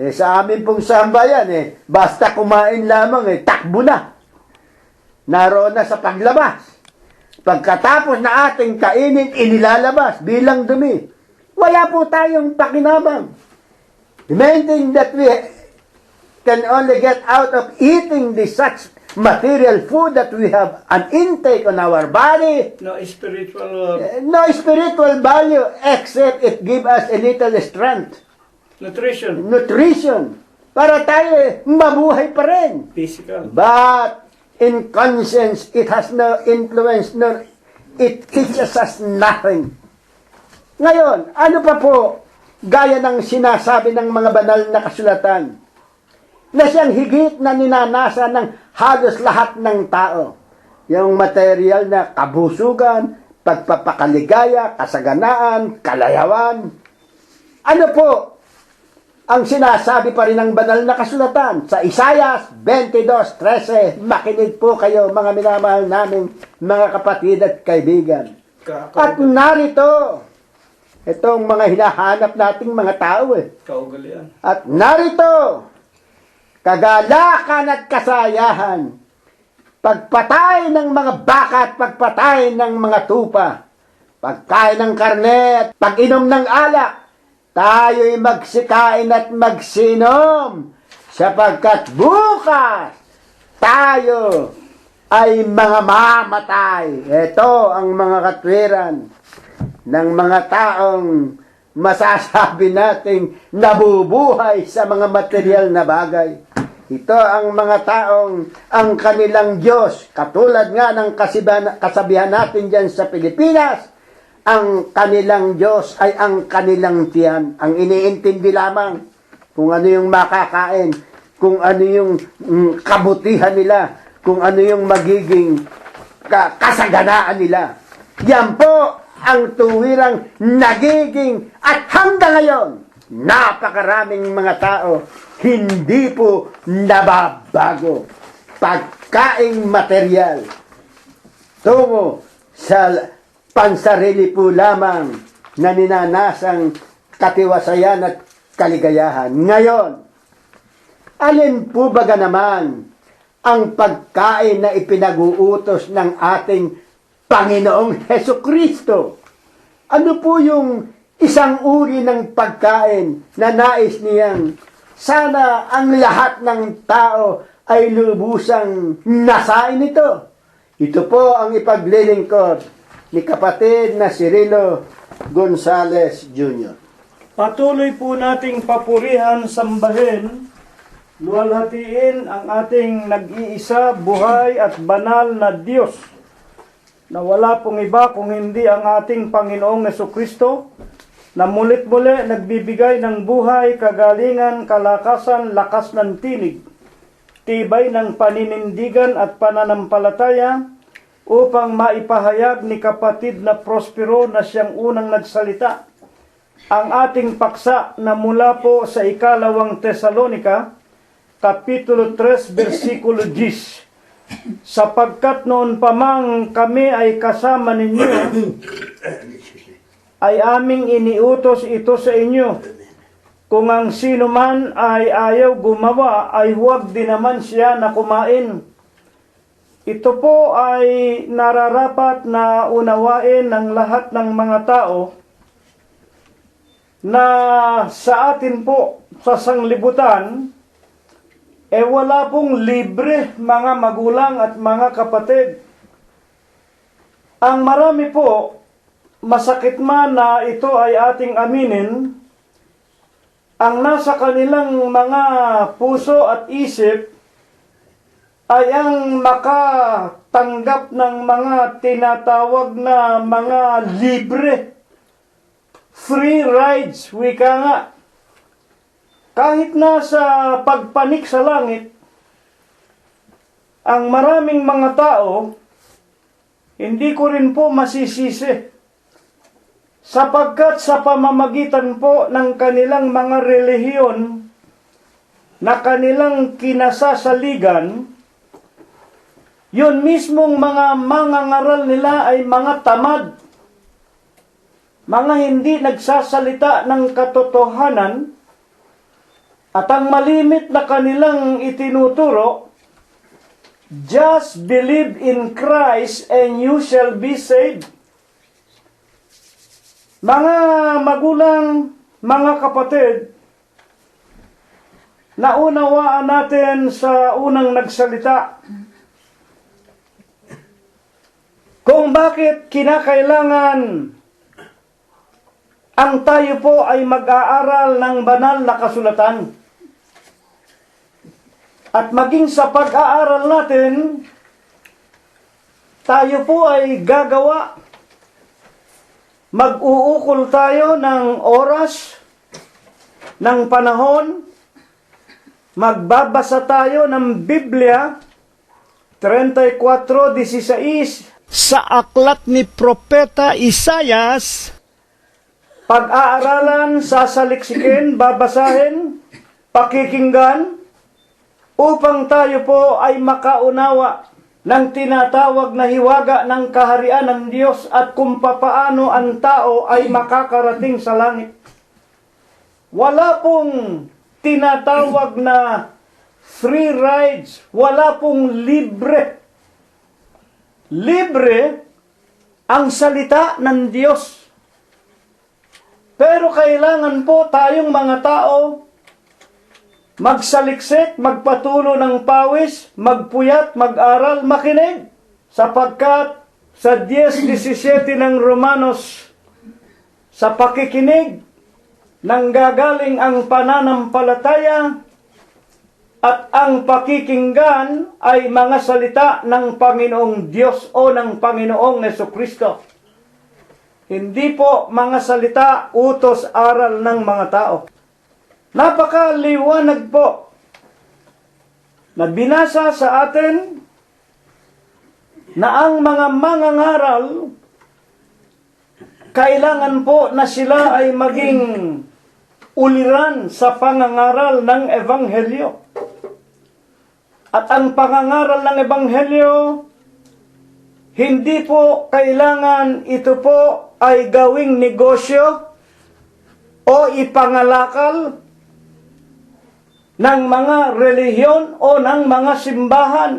D: sa amin pong sambayan, basta kumain lamang, takbo na. Naroon na sa paglabas. Pagkatapos na ating kainin, inilalabas bilang dumi. Wala po tayong pakinabang. The main thing that we can only get out of eating this such material food that we have an intake on our body,
C: No spiritual
D: no spiritual value except it give us a little strength, nutrition, para tayo mabuhay pa rin.
C: physical.
D: But in conscience, it has no influence, nor it teaches us nothing. Ngayon, ano pa po, gaya ng sinasabi ng mga banal na kasulatan, na siyang higit na ninanasa ng halos lahat ng tao. Yung material na kabusugan, pagpapakaligaya, kasaganaan, kalayawan. Ano po ang sinasabi pa rin ng banal na kasulatan sa Isaiah 22:13. Makinig po kayo, mga minamahal naming mga kapatid at kaibigan. At narito, itong mga hinahanap nating mga tao
A: Kaugalian.
D: At narito, kagalakan at kasayahan, pagpatay ng mga baka at pagpatay ng mga tupa, pagkain ng karne at pag-inom ng alak, tayo'y magsikain at magsinom, sapagkat bukas tayo ay mga mamatay. Ito ang mga katwiran ng mga taong masasabi nating nabubuhay sa mga material na bagay. Ito ang mga taong ang kanilang Diyos, katulad nga ng kasabihan natin dyan sa Pilipinas, ang kanilang Diyos ay ang kanilang tiyan. Ang iniintindi lamang kung ano yung makakain, kung ano yung kabutihan nila, kung ano yung magiging kasaganaan nila. Yan po ang tuwirang nagiging at hanggang ngayon, napakaraming mga tao hindi po nababago. Pagkaing material tungo sa pansarili po lamang na ninanasang katiwasayan at kaligayahan. Ngayon, alin po baga naman ang pagkain na ipinag-uutos ng ating Panginoong Hesukristo? Ano po yung isang uri ng pagkain na nais niyang sana ang lahat ng tao ay lubusang nasain nito? Ito po ang ipaglilingkod ni kapatid na Cirilo Gonzales Jr.
C: Patuloy po nating papurihan, sambahin, luwalhatiin ang ating nag-iisa, buhay at banal na Diyos, na wala pong iba kung hindi ang ating Panginoong Jesucristo, na mulit-muli nagbibigay ng buhay, kagalingan, kalakasan, lakas ng tinig, tibay ng paninindigan at pananampalataya, upang maipahayag ni kapatid na Prospero na siyang unang nagsalita ang ating paksa na mula po sa ikalawang Tesalonika, Kapitulo 3, versikulo 10. Sapagkat noon pa mang kami ay kasama ninyo, ay aming iniutos ito sa inyo. Kung ang sino man ay ayaw gumawa, ay huwag din naman siya na kumain. Ito po ay nararapat na unawain ng lahat ng mga tao na sa atin po sa sanglibutan, wala pong libre mga magulang at mga kapatid. Ang marami po, masakit man na ito ay ating aminin, ang nasa kanilang mga puso at isip ay ang makatanggap ng mga tinatawag na mga libre. Free rides, wika nga. Kahit nasa pagpanik sa langit, ang maraming mga tao, hindi ko rin po masisisi. Sapagkat sa pamamagitan po ng kanilang mga relihiyon na kanilang kinasasaligan, yun mismong mga mangangaral nila ay mga tamad, mga hindi nagsasalita ng katotohanan, at ang malimit na kanilang itinuturo, just believe in Christ and you shall be saved. Mga magulang, mga kapatid, naunawaan natin sa unang nagsalita kung bakit kinakailangan ang tayo po ay mag-aaral ng banal na kasulatan. At maging sa pag-aaral natin, tayo po ay gagawa. Mag-uukol tayo ng oras, ng panahon, magbabasa tayo ng Biblia, 34:16, sa aklat ni Propeta Isayas, pag-aaralan, sasaliksikin, babasahin, pakikinggan upang tayo po ay makaunawa ng tinatawag na hiwaga ng kaharian ng Diyos at kung papaano ang tao ay makakarating sa langit. Wala pong tinatawag na free rides, wala pong libre. Libre ang salita ng Diyos. Pero kailangan po tayong mga tao magsaliksik, magpatulo ng pawis, magpuyat, mag-aral, makinig. Sapagkat sa 10:17 ng Romanos, sa pakikinig, nanggagaling ang pananampalataya at ang pakikinggan ay mga salita ng Panginoong Diyos o ng Panginoong Jesucristo. Hindi po mga salita, utos, aral ng mga tao. Napakaliwanag po na binasa sa atin na ang mga mangangaral kailangan po na sila ay maging uliran sa pangangaral ng Ebanghelyo. At ang pangangaral ng Ebanghelyo, hindi po kailangan ito po ay gawing negosyo o ipangalakal ng mga relihiyon o ng mga simbahan.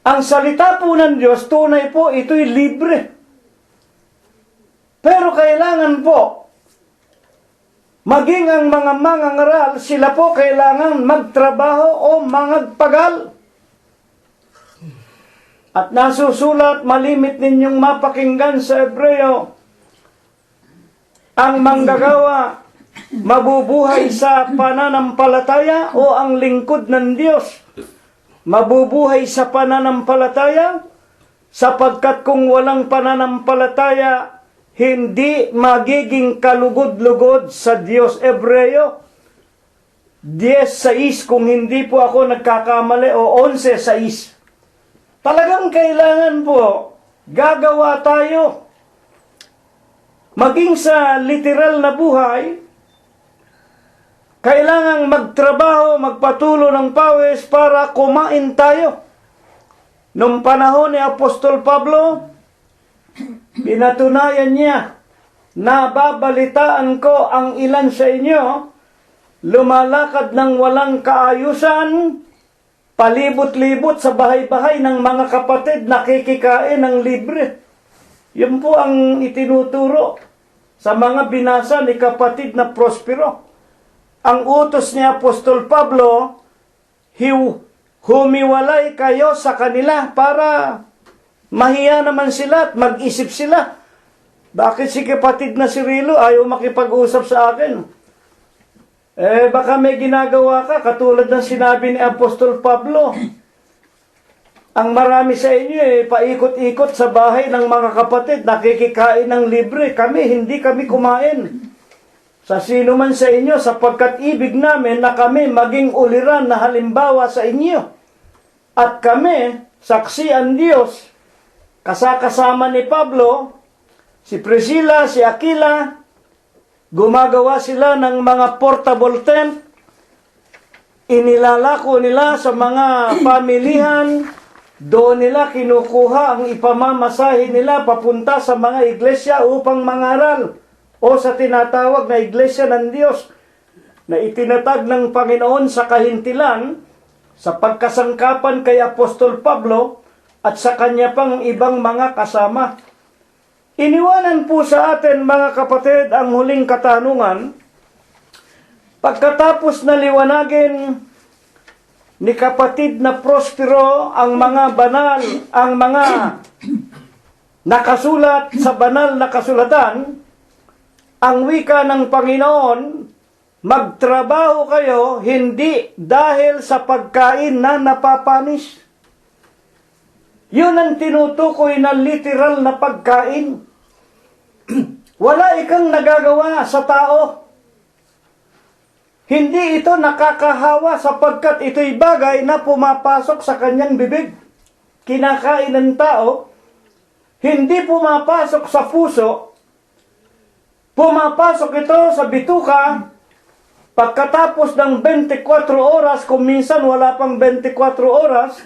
C: Ang salita po ng Diyos, tunay po, ito'y libre. Pero kailangan po, maging ang mga mangangaral, sila po kailangan magtrabaho o mangagpagal. At nasusulat, malimit ninyong mapakinggan sa Hebreo, ang manggagawa, mabubuhay sa pananampalataya o ang lingkod ng Diyos mabubuhay sa pananampalataya, sapagkat kung walang pananampalataya hindi magiging kalugod-lugod sa Diyos. Hebreo 10:6 kung hindi po ako nagkakamali o 11:6. Talagang kailangan po gagawa tayo maging sa literal na buhay. Kailangang magtrabaho, magpatulo ng pawis para kumain tayo. Noong panahon ni Apostol Pablo, pinatunayan niya na babalitaan ko ang ilan sa inyo, lumalakad ng walang kaayusan, palibot-libot sa bahay-bahay ng mga kapatid, nakikikain ng libre. Yun po ang itinuturo sa mga binasa ni kapatid na Prospero. Ang utos ni Apostol Pablo, humiwalay kayo sa kanila para mahiya naman sila at mag-isip sila. Bakit si kapatid na si Rilo ayaw makipag-usap sa akin? Baka may ginagawa ka katulad ng sinabi ni Apostol Pablo. Ang marami sa inyo paikot-ikot sa bahay ng mga kapatid, nakikikain ng libre. Hindi kami kumain sa sino man sa inyo, sapagkat ibig namin na kami maging uliran na halimbawa sa inyo. At kami, saksi ang Diyos, kasama ni Pablo, si Priscilla, si Aquila, gumagawa sila ng mga portable tent, inilalako nila sa mga pamilihan, doon nila kinukuha ang ipamamasahe nila papunta sa mga iglesia upang mangaral o sa tinatawag na iglesia ng Diyos na itinatag ng Panginoon sa kahintilan sa pagkasangkapan kay Apostol Pablo at sa kanya pang ibang mga kasama. Iniwanan po sa atin, mga kapatid, ang huling katanungan. Pagkatapos na liwanagin ni kapatid na Prospero ang mga banal, ang mga nakasulat sa banal na kasulatan, ang wika ng Panginoon, magtrabaho kayo hindi dahil sa pagkain na napapanis. Yun ang tinutukoy na literal na pagkain. Wala ikang nagagawa sa tao. Hindi ito nakakahawa sapagkat ito'y bagay na pumapasok sa kanyang bibig. Kinakain ng tao, hindi pumapasok sa puso, pumapasok ito sa bituka, pagkatapos ng 24 oras, kung minsan wala pang 24 oras,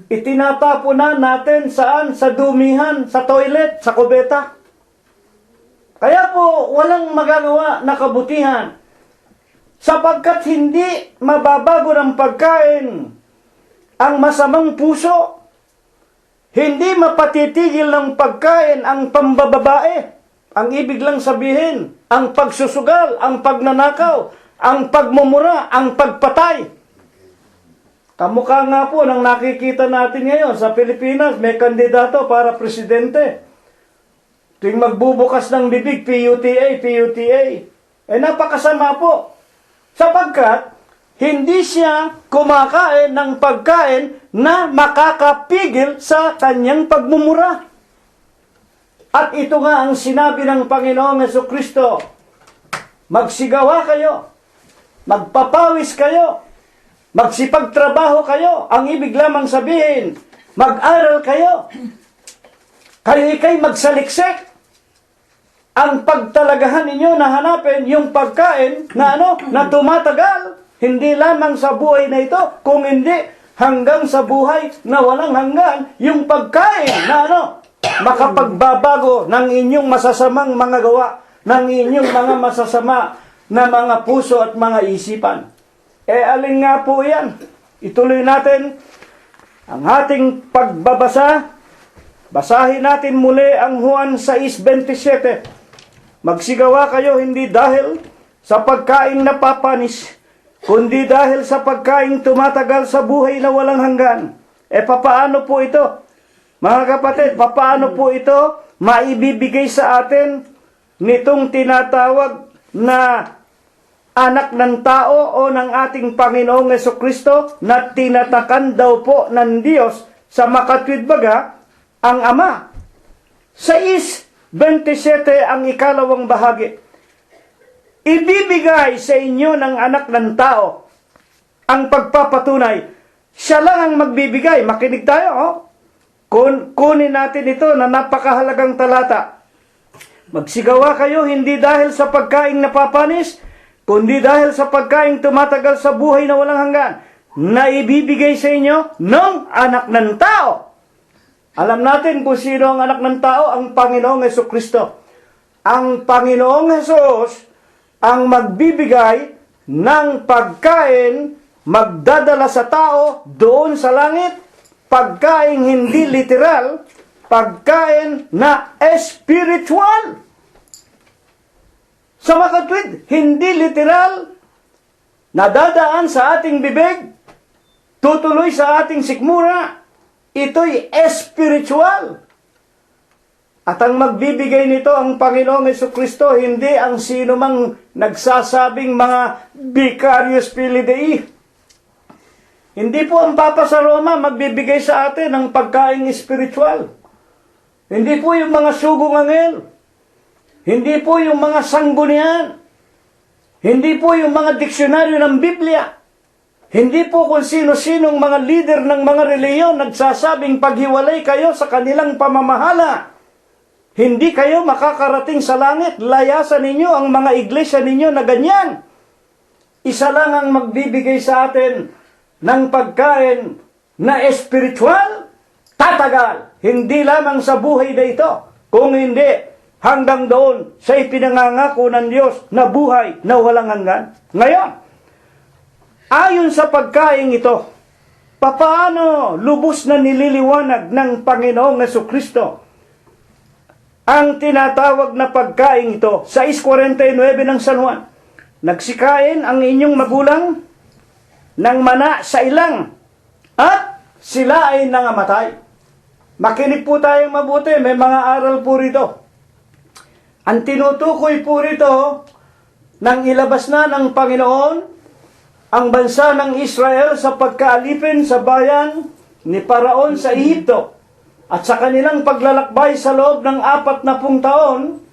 C: itinatapo na natin saan? Sa dumihan, sa toilet, sa kubeta. Kaya po, walang magagawa na kabutihan. Sapagkat hindi mababago ng pagkain ang masamang puso. Hindi mapatitigil ng pagkain ang pambababae. Ang ibig lang sabihin, ang pagsusugal, ang pagnanakaw, ang pagmumura, ang pagpatay. Kamukha nga po ng nakikita natin ngayon sa Pilipinas, may kandidato para presidente. Tuwing magbubukas ng bibig, PUTA, PUTA. Napakasama po. Sapagkat, hindi siya kumakain ng pagkain na makakapigil sa kanyang pagmumura. At ito nga ang sinabi ng Panginoong Jesucristo. Magsigawa kayo, magpapawis kayo, magsipagtrabaho kayo. Ang ibig lamang sabihin, mag-aral kayo. Kayo ikay magsaliksik. Ang pagtalagahan ninyo na hanapin yung pagkain na na tumatagal. Hindi lamang sa buhay na ito, kung hindi hanggang sa buhay na walang hanggan, yung pagkain na makapagbabago ng inyong masasamang mga gawa, ng inyong mga masasama na mga puso at mga isipan. Alin nga po yan? Ituloy natin ang ating pagbabasa. Basahin natin muli ang Juan 6:27. Magsigawa kayo hindi dahil sa pagkaing napapanis, kundi dahil sa pagkaing tumatagal sa buhay na walang hanggan. Papaano po ito? Mga kapatid, papaano po ito maibibigay sa atin nitong tinatawag na anak ng tao o ng ating Panginoong Jesucristo na tinatakan daw po ng Diyos sa makatwid baga ang Ama? 6:27 ang ikalawang bahagi. Ibibigay sa inyo ng anak ng tao ang pagpapatunay. Siya lang ang magbibigay. Makinig tayo, Kunin natin ito na napakahalagang talata. Magsigawa kayo hindi dahil sa pagkaing napapanis, kundi dahil sa pagkaing tumatagal sa buhay na walang hanggan, na ibibigay sa inyo ng anak ng tao. Alam natin kung sino ang anak ng tao, ang Panginoong Jesucristo. Ang Panginoong Jesus ang magbibigay ng pagkain, magdadala sa tao doon sa langit, pagkain hindi literal, pagkain na spiritual. Sa makatwid, hindi literal, nadadaan sa ating bibig, tutuloy sa ating sikmura, ito'y spiritual. At ang magbibigay nito ang Panginoong Jesucristo, hindi ang sino mang nagsasabing mga vicarious filii Dei. Hindi po ang Papa sa Roma magbibigay sa atin ng pagkain spiritual. Hindi po yung mga sugong anghel. Hindi po yung mga sanggunian. Hindi po yung mga diksyonaryo ng Biblia. Hindi po kung sino-sinong mga leader ng mga reliyon nagsasabing paghiwalay kayo sa kanilang pamamahala. Hindi kayo makakarating sa langit. Layasan ninyo ang mga iglesia ninyo na ganyan. Isa lang ang magbibigay sa atin ng pagkain na espiritual, tatagal. Hindi lamang sa buhay na ito, kung hindi hanggang doon sa ipinangangako ng Diyos na buhay na walang hanggan. Ngayon, ayon sa pagkain ito, papaano lubos na nililiwanag ng Panginoong Jesucristo ang tinatawag na pagkain ito? 6:49 ng San Juan, nagsikain ang inyong magulang ng mana sa ilang, at sila ay nangamatay. Makinig po tayong mabuti, may mga aral po rito. Ang tinutukoy po rito, nang ilabas na ng Panginoon ang bansa ng Israel sa pagkaalipin sa bayan ni Paraon sa Ehipto, at sa kanilang paglalakbay sa loob ng 40 taon,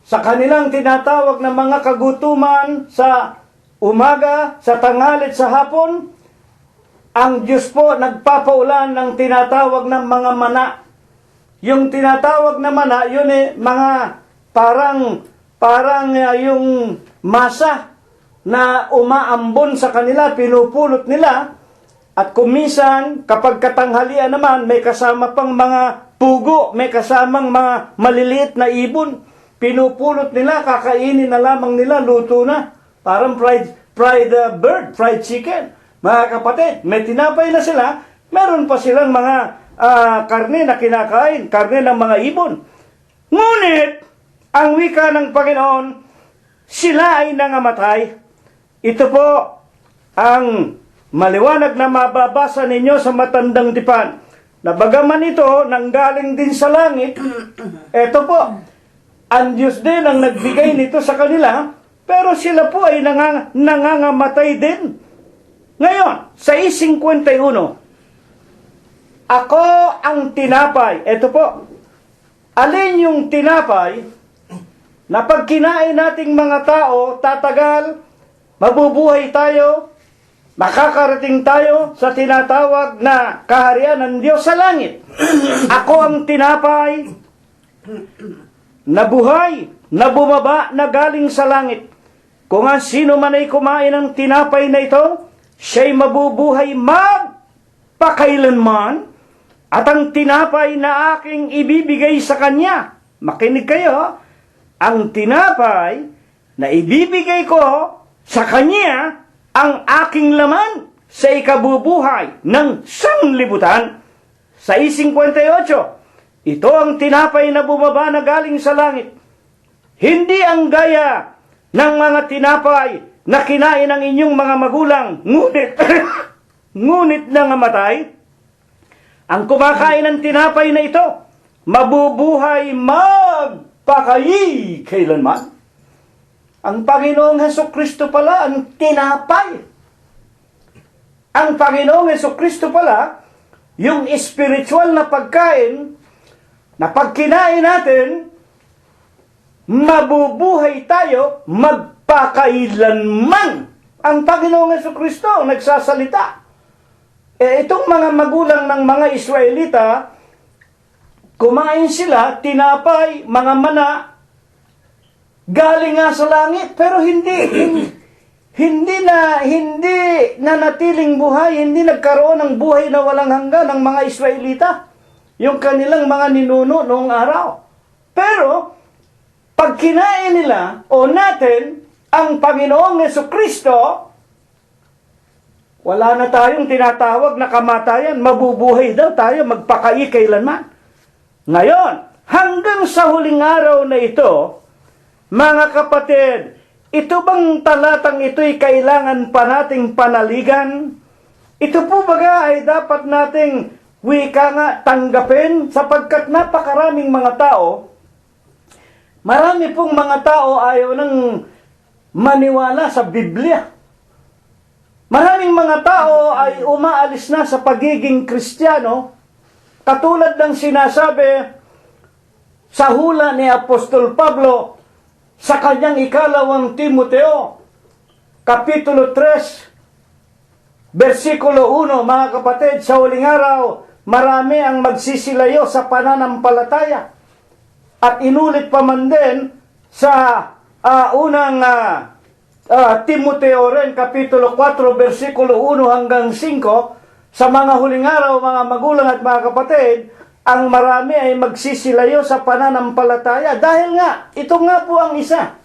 C: sa kanilang tinatawag na mga kagutuman sa umaga, sa tanghali at sa hapon, ang Diyos po nagpapaulan ng tinatawag ng mga mana. Yung tinatawag na mana, yun mga parang yung masa na umaambon sa kanila, pinupulot nila, at kumisan, kapag katanghalian naman, may kasama pang mga pugo, may kasamang mga maliliit na ibon. Pinupulot nila, kakainin na lamang nila, luto na. Parang fried bird, fried chicken. Mga kapatid, may tinapay na sila, meron pa silang mga karne na kinakain, karne ng mga ibon. Ngunit, ang wika ng Panginoon, sila ay nangamatay. Ito po ang maliwanag na mababasa ninyo sa matandang tipan. Na bagaman ito nanggaling din sa langit, ito po, ang Diyos din ang nagbigay nito sa kanila, pero sila po ay nangangamatay din. Ngayon, sa 51, ako ang tinapay. Ito po, alin yung tinapay na pag kinain nating mga tao, tatagal, mabubuhay tayo, makakarating tayo sa tinatawag na kaharian ng Diyos sa langit. Ako ang tinapay na buhay, na bumaba, na galing sa langit. Kung ang sino man ay kumain ng tinapay na ito, siya'y mabubuhay magpakailanman, at ang tinapay na aking ibibigay sa kanya, makinig kayo, ang tinapay na ibibigay ko sa kanya, ang aking laman sa ikabubuhay ng sanglibutan. Sa 58, ito ang tinapay na bumaba na galing sa langit. Hindi ang gaya ng mga tinapay na kinain ng inyong mga magulang, ngunit nangamatay. Ang kumakain ng tinapay na ito, mabubuhay magpakayi kailanman. Ang Panginoong Hesukristo pala ang tinapay. Ang Panginoong Hesukristo pala, yung spiritual na pagkain, na pag kinain natin, mabubuhay tayo magpakailanman. Ang Panginoong Hesukristo ang nagsasalita. Itong mga magulang ng mga Israelita, kumain sila, tinapay, mga mana, galing nga sa langit, pero hindi na natiling buhay, hindi nagkaroon ng buhay na walang hanggan ng mga Israelita, yung kanilang mga ninuno noong araw. Pero, pag kinain nila, o natin, ang Panginoong Jesucristo, wala na tayong tinatawag na kamatayan, mabubuhay daw tayo, magpakai kailanman. Ngayon, hanggang sa huling araw na ito, mga kapatid, ito bang talatang ito'y kailangan pa nating panaligan? Ito po baga ay dapat nating wika nga tanggapin sapagkat napakaraming mga tao, marami pong mga tao ayaw nang maniwala sa Biblia. Maraming mga tao ay umaalis na sa pagiging Kristiyano, katulad ng sinasabi sa hula ni Apostol Pablo sa kanyang ikalawang Timoteo, Kapitulo 3, versikulo 1, mga kapatid, sa huling araw, marami ang magsisilayo sa pananampalataya. At inulit pa man din sa unang Timoteo rin, Kapitulo 4, versikulo 1 hanggang 5, sa mga huling araw, mga magulang at mga kapatid, ang marami ay magsisilayo sa pananampalataya. Dahil nga, ito nga po ang isa.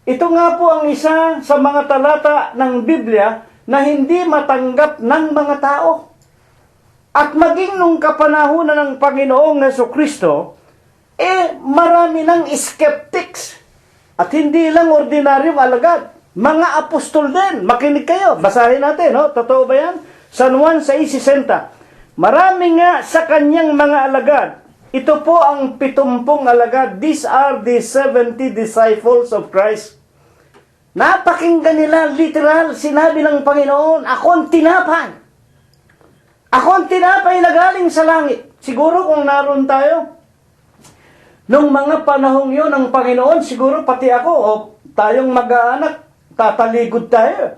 C: Ito nga po ang isa sa mga talata ng Biblia na hindi matanggap ng mga tao. At maging nung kapanahunan ng Panginoong Jesucristo, marami ng skeptics. At hindi lang ordinaryong alagad. Mga apostol din. Makinig kayo. Basahin natin, no? Totoo ba yan? San Juan 6:60. Marami nga sa kanyang mga alagad. Ito po ang 70 alagad. These are the 70 disciples of Christ. Napakinggan nila, literal, sinabi ng Panginoon, ako ang tinapay. Ako ang tinapay na galing sa langit. Siguro kung naroon tayo, nung mga panahong yun ng Panginoon, siguro pati ako, o tayong mag-aanak, tataligod tayo.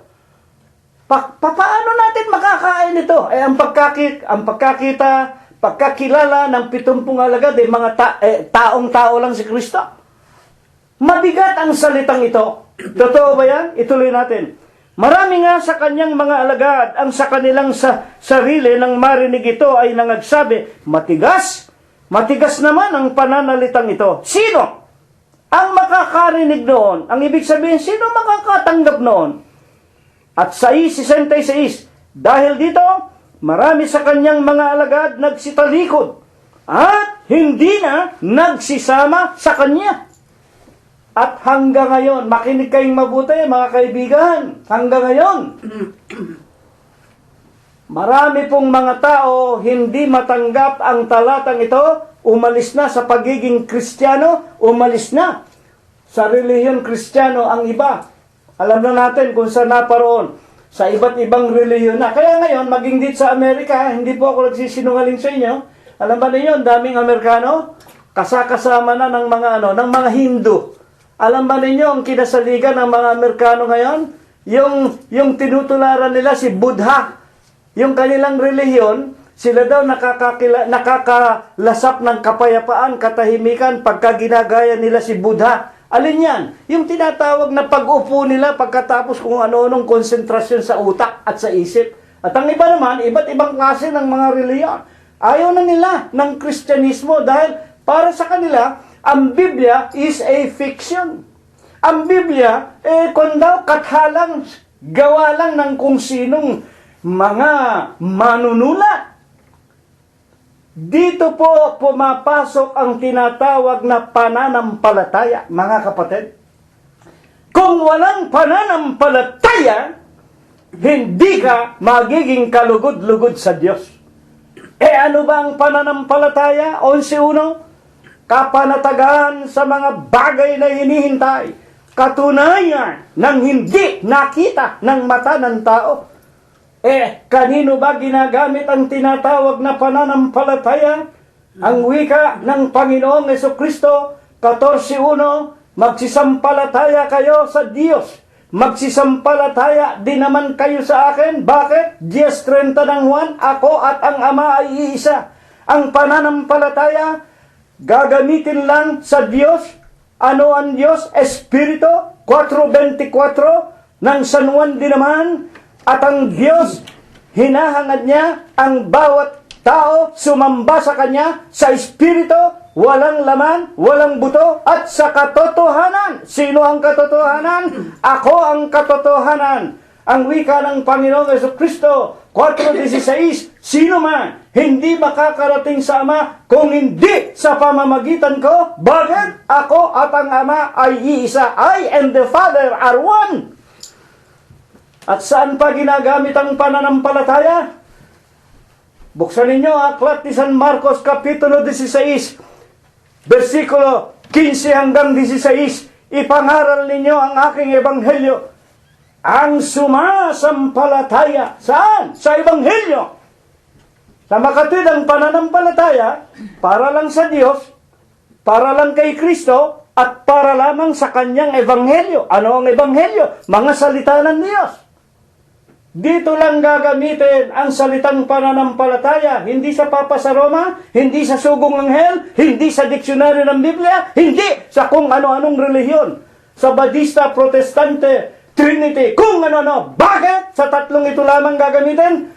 C: Paano natin makakain ito? Ang pagkakilala ng 70 alagad, mga taong-tao lang si Kristo. Mabigat ang salitang ito. Totoo ba yan? Ituloy natin. Marami nga sa kanyang mga alagad ang sa kanilang sarili nang marinig ito ay nangagsabi, matigas, matigas naman ang pananalitang ito. Sino ang makakarinig noon? Ang ibig sabihin, sino makakatanggap noon? At 6:66, dahil dito, marami sa kanyang mga alagad nagsitalikod at hindi na nagsisama sa kanya. At hanggang ngayon, makinig kayong mabuti mga kaibigan, hanggang ngayon, marami pong mga tao hindi matanggap ang talatang ito, umalis na sa pagiging Kristiyano, umalis na sa relihiyon Kristiyano ang iba. Alam na natin kung saan naparoon, sa iba't ibang relihiyon na. Kaya ngayon, maging dito sa Amerika, hindi po ako nagsisinungaling sa inyo, alam ba ninyo, daming Amerikano, kasama na ng mga ng mga Hindu. Alam ba ninyo ang kinasaligan ng mga Amerikano ngayon? Yung tinutularan nila si Buddha. Yung kanilang relihiyon, sila daw nakakalasap ng kapayapaan, katahimikan pagka ginagaya nila si Buddha. Alin yan? Yung tinatawag na pag-upo nila pagkatapos kung ano-anong konsentrasyon sa utak at sa isip. At ang iba naman, iba't ibang klase ng mga relihiyon. Ayaw na nila ng Kristyanismo dahil para sa kanila, ang Biblia is a fiction. Ang Biblia, kung daw kathalang, gawa lang ng kung sinong mga manunulat. Dito po pumapasok ang tinatawag na pananampalataya, mga kapatid. Kung walang pananampalataya, hindi ka magiging kalugod-lugod sa Diyos. Ano ba ang pananampalataya? 11:1. Kapanatagan sa mga bagay na hinihintay, katunayan ng hindi nakita ng mata ng tao. Kanino ba ginagamit ang tinatawag na pananampalataya? Ang wika ng Panginoong Jesucristo, 14:1, magsisampalataya kayo sa Diyos. Magsisampalataya din naman kayo sa akin. Bakit? 10:30 ng Juan, ako at ang Ama ay iisa. Ang pananampalataya, gagamitin lang sa Diyos. Ano ang Diyos? Espiritu, 4:24 ng San Juan din naman. At ang Diyos, hinahangad niya ang bawat tao sumamba sa Kanya sa Espiritu, walang laman, walang buto, at sa katotohanan. Sino ang katotohanan? Ako ang katotohanan. Ang wika ng Panginoong Jesucristo, 4:16, sino man hindi makakarating sa Ama kung hindi sa pamamagitan ko. Bakit? Ako at ang Ama ay iisa. I and the Father are one. At saan pa ginagamit ang pananampalataya? Buksan ninyo ang aklat ni San Marcos, Kapitulo 16, versikulo 15 hanggang 16. Ipangaral ninyo ang aking ebanghelyo. Ang sumasampalataya. Saan? Sa ebanghelyo. Sa makatwid ang pananampalataya, para lang sa Diyos, para lang kay Kristo, at para lamang sa kanyang ebanghelyo. Ano ang ebanghelyo? Mga salita ng Diyos. Dito lang gagamitin ang salitang pananampalataya. Hindi sa Papa sa Roma, hindi sa Sugong Anghel, hindi sa diksyonaryo ng Biblia, hindi sa kung ano-anong relihiyon. Sa Badista, Protestante, Trinity, kung ano-ano. Bakit? Sa tatlong ito lamang gagamitin?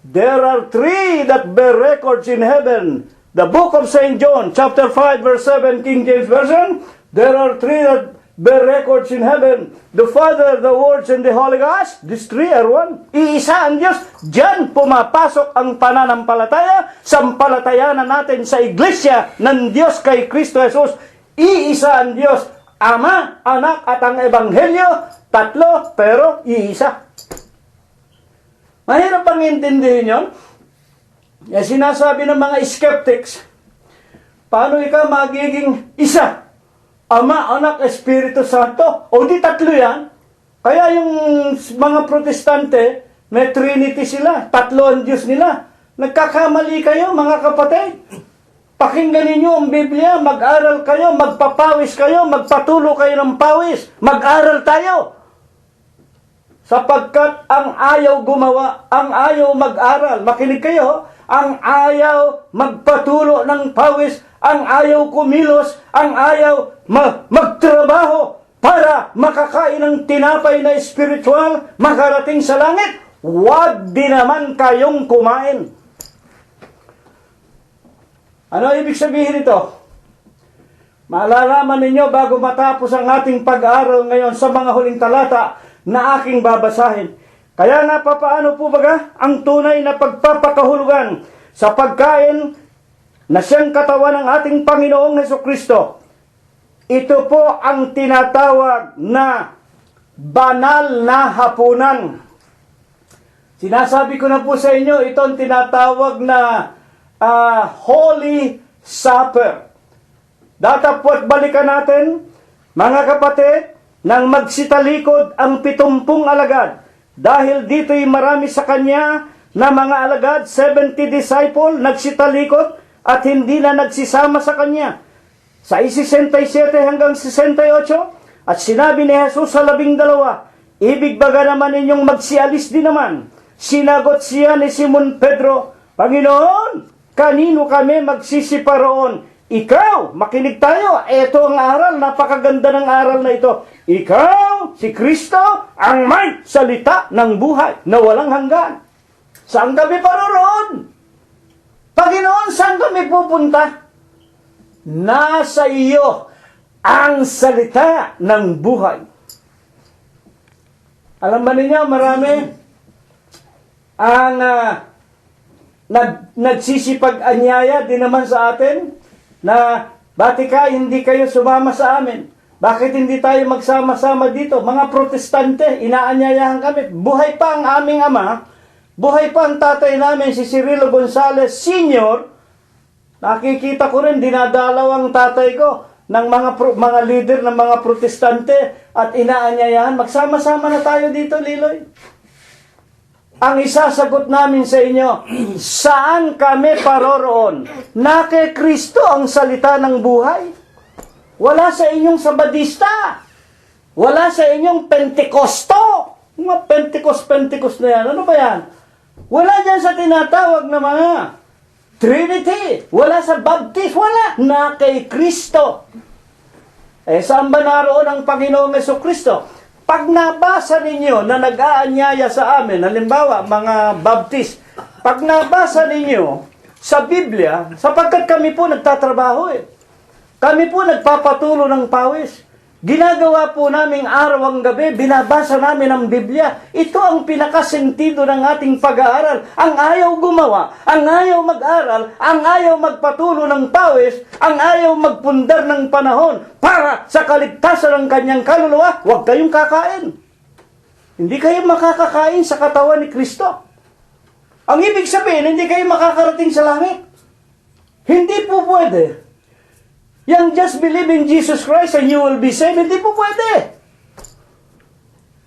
C: There are 3 that bear records in heaven. The book of St. John, chapter 5, verse 7, King James Version. There are 3 that bear records in heaven. The Father, the Word, and the Holy Ghost. These 3 are one. Iisa ang Diyos. Diyan pumapasok ang pananampalataya. Sampalatayanan natin sa iglesia ng Diyos kay Kristo Jesus. Iisa ang Diyos. Ama, Anak, at ang Ebanghelyo. 3, pero iisa. Mahirap pang intindihin yun. Sinasabi ng mga skeptics, paano ikaw magiging isa? Ama, Anak, Espiritu Santo. O di 3 yan. Kaya yung mga Protestante, may Trinity sila. 3 ang Diyos nila. Nagkakamali kayo, mga kapatid. Pakinggan ninyo ang Biblia, mag-aral kayo, magpapawis kayo, magpatulo kayo ng pawis. Mag-aral tayo. Sapagkat ang ayaw gumawa, ang ayaw mag-aral. Makinig kayo, ang ayaw magpatulo ng pawis,
A: ang ayaw kumilos, ang ayaw magtrabaho para makakain ng tinapay na espiritual, makarating sa langit, huwag din naman kayong kumain. Ano ibig sabihin ito? Malalaman ninyo bago matapos ang ating pag-aaral ngayon sa mga huling talata na aking babasahin. Kaya nga papaano po baga ang tunay na pagpapakahulugan sa pagkain na siyang katawan ng ating Panginoong Hesukristo. Ito po ang tinatawag na banal na hapunan. Sinasabi ko na po sa inyo, ito ang tinatawag na Holy Supper. Datapwat balikan natin, mga kapatid, nang magsitalikod ang 70 alagad. Dahil dito'y marami sa kanya na mga alagad, 70 disciple, nagsitalikod at hindi na nagsisama sa kanya. Sa 67 hanggang 68, at sinabi ni Jesus sa 12, ibig baga naman ninyong magsialis din naman. Sinagot siya ni Simon Pedro, Panginoon, kanino kami magsisiparoon? Ikaw, makinig tayo. Ito ang aral, napakaganda ng aral na ito. Ikaw, si Kristo, ang may salita ng buhay na walang hanggan. Saan kami paroroon? Panginoon, saan kami pupunta? Nasa iyo ang salita ng buhay. Alam ba ninyo, marami ang nagsisipag-anyaya din naman sa atin na batika hindi kayo sumama sa amin. Bakit hindi tayo magsama-sama dito? Mga protestante, inaanyayahan kami. Buhay pa ang aming ama, buhay pa ang tatay namin, si Cirilo Gonzales Sr. Nakikita ko rin, dinadalaw ang tatay ko ng mga leader ng mga protestante at inaanyayahan. Magsama-sama na tayo dito, Liloy. Ang isasagot namin sa inyo, saan kami paroroon? Na kay Kristo ang salita ng buhay. Wala sa inyong Sabadista. Wala sa inyong Pentekosto. Mga Pentecost na yan. Ano ba yan? Wala dyan sa tinatawag na mga Trinity. Wala sa Baptist. Wala. Na kay Kristo. Saan ba naroon ang Panginoong Hesukristo? Pag nabasa ninyo na nag-aanyaya sa amin, halimbawa, mga Baptist, pag nabasa ninyo sa Biblia, sapagkat kami po nagtatrabaho kami po nagpapatulo ng pawis. Ginagawa po namin araw ang gabi, binabasa namin ang Biblia. Ito ang pinakasentido ng ating pag-aaral. Ang ayaw gumawa, ang ayaw mag-aral, ang ayaw magpatulo ng pawis, ang ayaw magpundar ng panahon para sa kaligtasan ng kanyang kaluluwa, huwag kayong kakain. Hindi kayo makakakain sa katawan ni Kristo. Ang ibig sabihin, hindi kayo makakarating sa langit. Hindi po pwede. Yang just believe in Jesus Christ and you will be saved, hindi po pwede.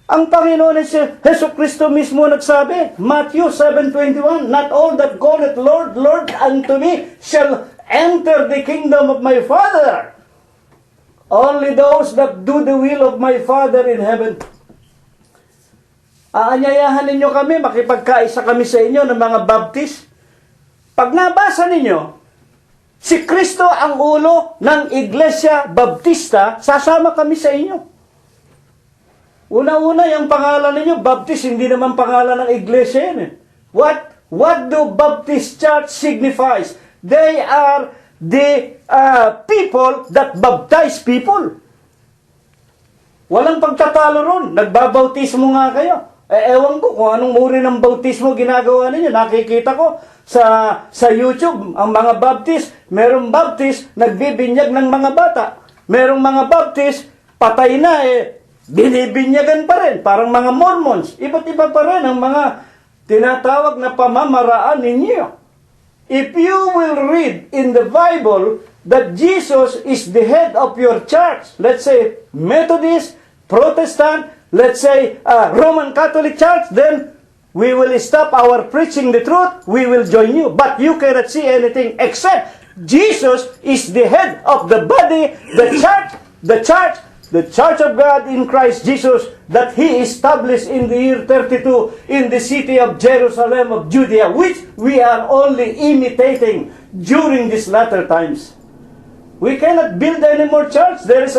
A: Ang Panginoon Hesukristo mismo nagsabi, Matthew 7:21, not all that calleth Lord, Lord unto me shall enter the kingdom of my Father. Only those that do the will of my Father in heaven. Aanyayahan ninyo kami, makipagkaisa kami sa inyo ng mga Baptist. Pag nabasa ninyo, si Kristo ang ulo ng Iglesia Baptista, sasama kami sa inyo. Una-una, yung pangalan ninyo, Baptist, hindi naman pangalan ng Iglesia yan. What do Baptist Church signifies? They are the people that baptize people. Walang pagtatalo ron. Nagbabautismo nga kayo. Ewan ko kung anong uri ng bautismo ginagawa ninyo. Nakikita ko sa YouTube, ang mga Baptist, merong Baptist, nagbibinyag ng mga bata. Merong mga Baptist, patay na binibinyagan pa rin. Parang mga Mormons. Iba't iba pa rin ang mga tinatawag na pamamaraan ninyo. If you will read in the Bible that Jesus is the head of your church, let's say Methodist, Protestant, let's say Roman Catholic Church, then we will stop our preaching the truth, we will join you. But you cannot see anything except Jesus is the head of the body, the church of God in Christ Jesus that He established in the year 32 in the city of Jerusalem of Judea, which we are only imitating during these latter times.
C: We cannot build any more church. There is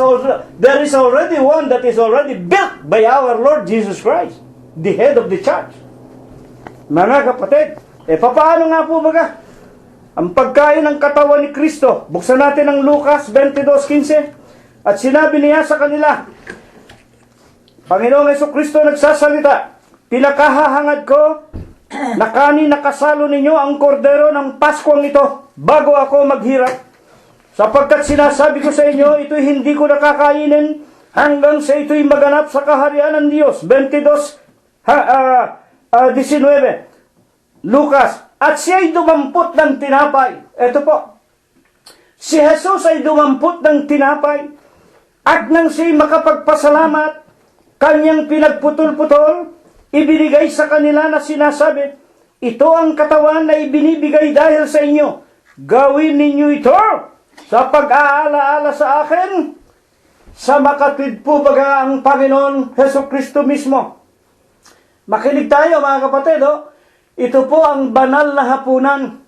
C: already one that is already built by our Lord Jesus Christ, the head of the church. Mga kapatid, papaano nga po baga? Ang pagkain ng katawan ni Kristo. Buksan natin ang Lucas 22:15. At sinabi niya sa kanila, Panginoong Jesucristo nagsasalita, pinakahahangad ko na kanin nakasalo ninyo ang kordero ng Paskwang ito bago ako maghirap. Sapagkat sinasabi ko sa inyo, ito'y hindi ko nakakainin hanggang sa ito'y maganap sa kaharian ng Diyos. 22:19. Lucas. At siya'y dumampot ng tinapay. Ito po. Si Jesus ay dumampot ng tinapay. At nang siya'y makapagpasalamat, kanyang pinagputol-putol, ibinigay sa kanila na sinasabi, ito ang katawan na ibinibigay dahil sa inyo. Gawin ninyo ito sa pag-aalaala sa akin. Sa makatwid po baga ang Panginoon Jesucristo mismo. Makinig tayo mga kapatid. Ito po ang banal na hapunan.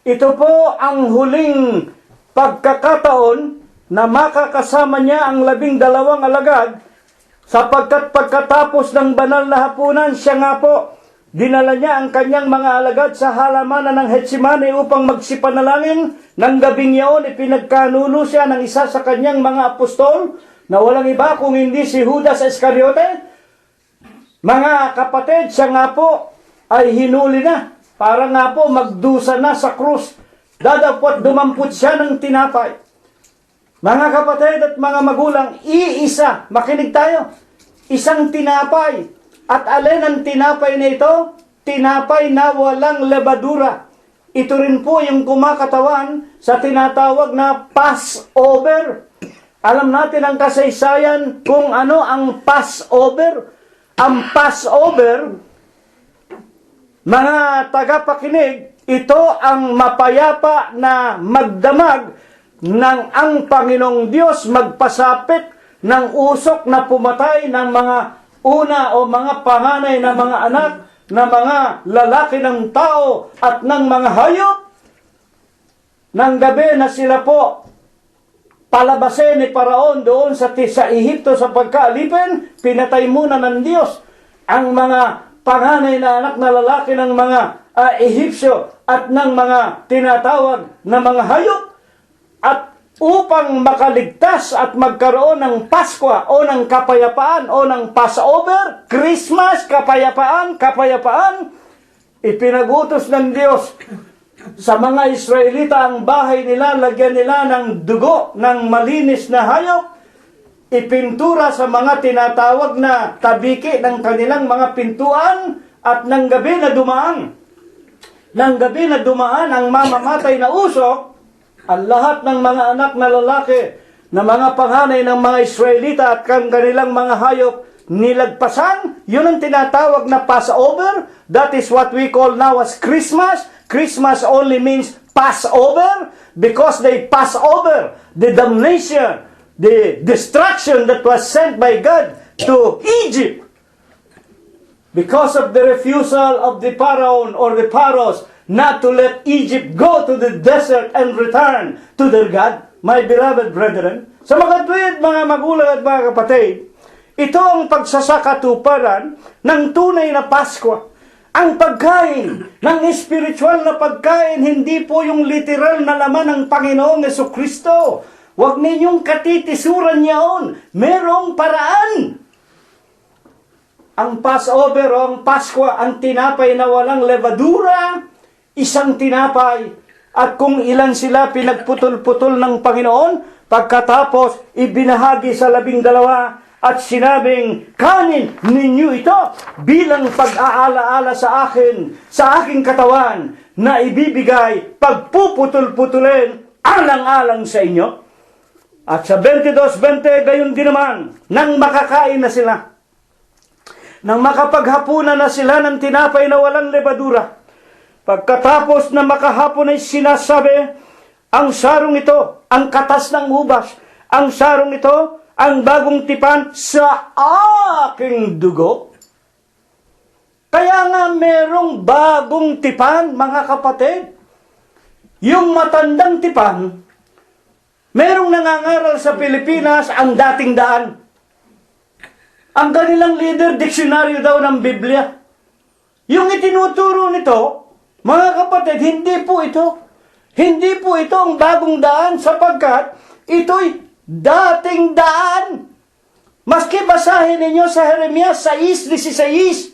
C: Ito po ang huling pagkakataon na makakasama niya ang 12 alagad, sapagkat pagkatapos ng banal na hapunan, siya nga po, dinala niya ang kanyang mga alagad sa halamanan ng Getsemane upang magsipanalangin. Ng gabing yaon, ipinagkanulo siya ng isa sa kanyang mga apostol, na walang iba kung hindi si Judas Iscariote. Mga kapatid, siya nga po ay hinuli na, para nga po magdusa na sa krus. Dadapot dumampot siya ng tinapay. Mga kapatid at mga magulang, iisa, makinig tayo, isang tinapay. At alin ang tinapay na ito? Tinapay na walang lebadura. Ito rin po yung kumakatawan sa tinatawag na Passover. Alam natin ang kasaysayan kung ano ang Passover. Ang Passover, mga tagapakinig, ito ang mapayapa na magdamag ng ang Panginoong Diyos magpasapit ng usok na pumatay ng mga una o mga panganay na mga anak, na mga lalaki ng tao at ng mga hayop. Nang gabi na sila po palabasin ni Paraon doon sa Ehipto sa pagkaalipin, pinatay muna ng Diyos ang mga panganay na anak na lalaki ng mga Ehipsyo at ng mga tinatawag na mga hayop. At upang makaligtas at magkaroon ng Paskwa o ng kapayapaan o ng Passover, Christmas, kapayapaan, ipinagutos ng Diyos sa mga Israelita ang bahay nila, lagyan nila ng dugo ng malinis na hayop, ipintura sa mga tinatawag na tabiki ng kanilang mga pintuan, at ng gabi na dumaan ang mamamatay na usok, ang lahat ng mga anak na lalaki na mga panganay ng mga Israelita at kanilang mga hayop nilagpasan. Yun ang tinatawag na Passover. That is what we call now as Christmas. Christmas only means Passover because they pass over the damnation, the destruction that was sent by God to Egypt because of the refusal of the Pharaoh or the Pharaohs not to let Egypt go to the desert and return to their God. My beloved brethren, sa mga tuwid, mga magulang at mga kapatid, ito ang pagsasakatuparan ng tunay na Pasko. Ang pagkain ng espiritual na pagkain, hindi po yung literal na laman ng Panginoong Jesucristo. Huwag ninyong katitisuran yaon. Merong paraan. Ang Passover o ang Pasko, ang tinapay na walang levadura, isang tinapay, at kung ilan sila pinagputol-putol ng Panginoon, pagkatapos ibinahagi sa 12 at sinabing, kanin ninyo ito bilang pag-aalaala sa akin, sa aking katawan, na ibibigay pagpuputol-putulin alang-alang sa inyo. At sa 22:20, gayon din naman, nang makakain na sila, nang makapaghapunan na sila ng tinapay na walang lebadura, pagkatapos na makahapon ay sinasabi, ang sarong ito, ang katas ng ubas, ang sarong ito, ang bagong tipan sa aking dugo. Kaya nga merong bagong tipan, mga kapatid. Yung matandang tipan, Merong nangangaral sa Pilipinas ang dating daan. Ang kanilang leader, diksyonaryo daw ng Biblia. Yung itinuturo nito, mga kapatid, hindi po ito. Hindi po ito ang bagong daan sapagkat ito'y dating daan. Maski basahin ninyo sa Jeremias 6:16,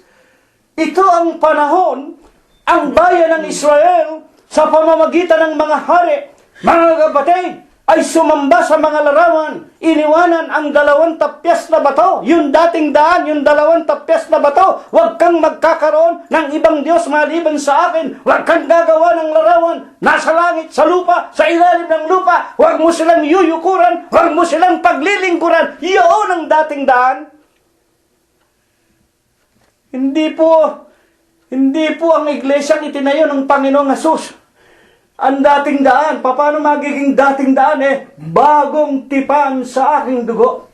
C: ito ang panahon, ang bayan ng Israel sa pamamagitan ng mga hari, mga kapatid, ay sumamba sa mga larawan, iniwanan ang 2 tapyas na bato, yung dating daan, yung 2 tapyas na bato. Huwag kang magkakaroon ng ibang Diyos maliban sa akin. Huwag kang gagawa ng larawan, nasa langit, sa lupa, sa ilalim ng lupa. Huwag mo silang yuyukuran, huwag mo silang paglilingkuran. Iyon ang dating daan. Hindi po ang iglesyang itinayo ng Panginoong Hesus. Ang dating daan, paano magiging dating daan bagong tipan sa aking dugo.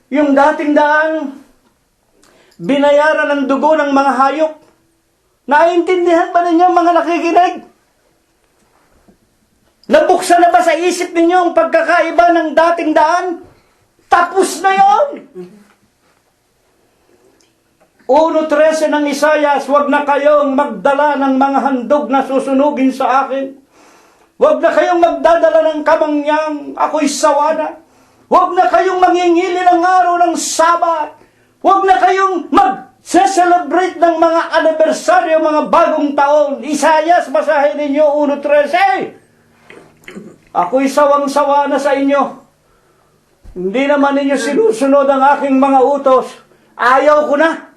C: Yung dating daan, binayaran ng dugo ng mga hayop. Naiintindihan ba ninyo mga nakikinig? Nabuksan na ba sa isip ninyo ang pagkakaiba ng dating daan? Tapos na yon. 1:13 ng Isayas, huwag na kayong magdala ng mga handog na susunugin sa akin. Huwag na kayong magdadala ng kamangyang, ako'y sawa na. Huwag na kayong mangingili ng araw ng Sabat. Huwag na kayong mag-celebrate ng mga anibersaryo, mga bagong taon. Isayas, basahin ninyo 1:13. Ako'y sawang-sawa na sa inyo. Hindi naman ninyo sinusunod ang aking mga utos. Ayaw ko na.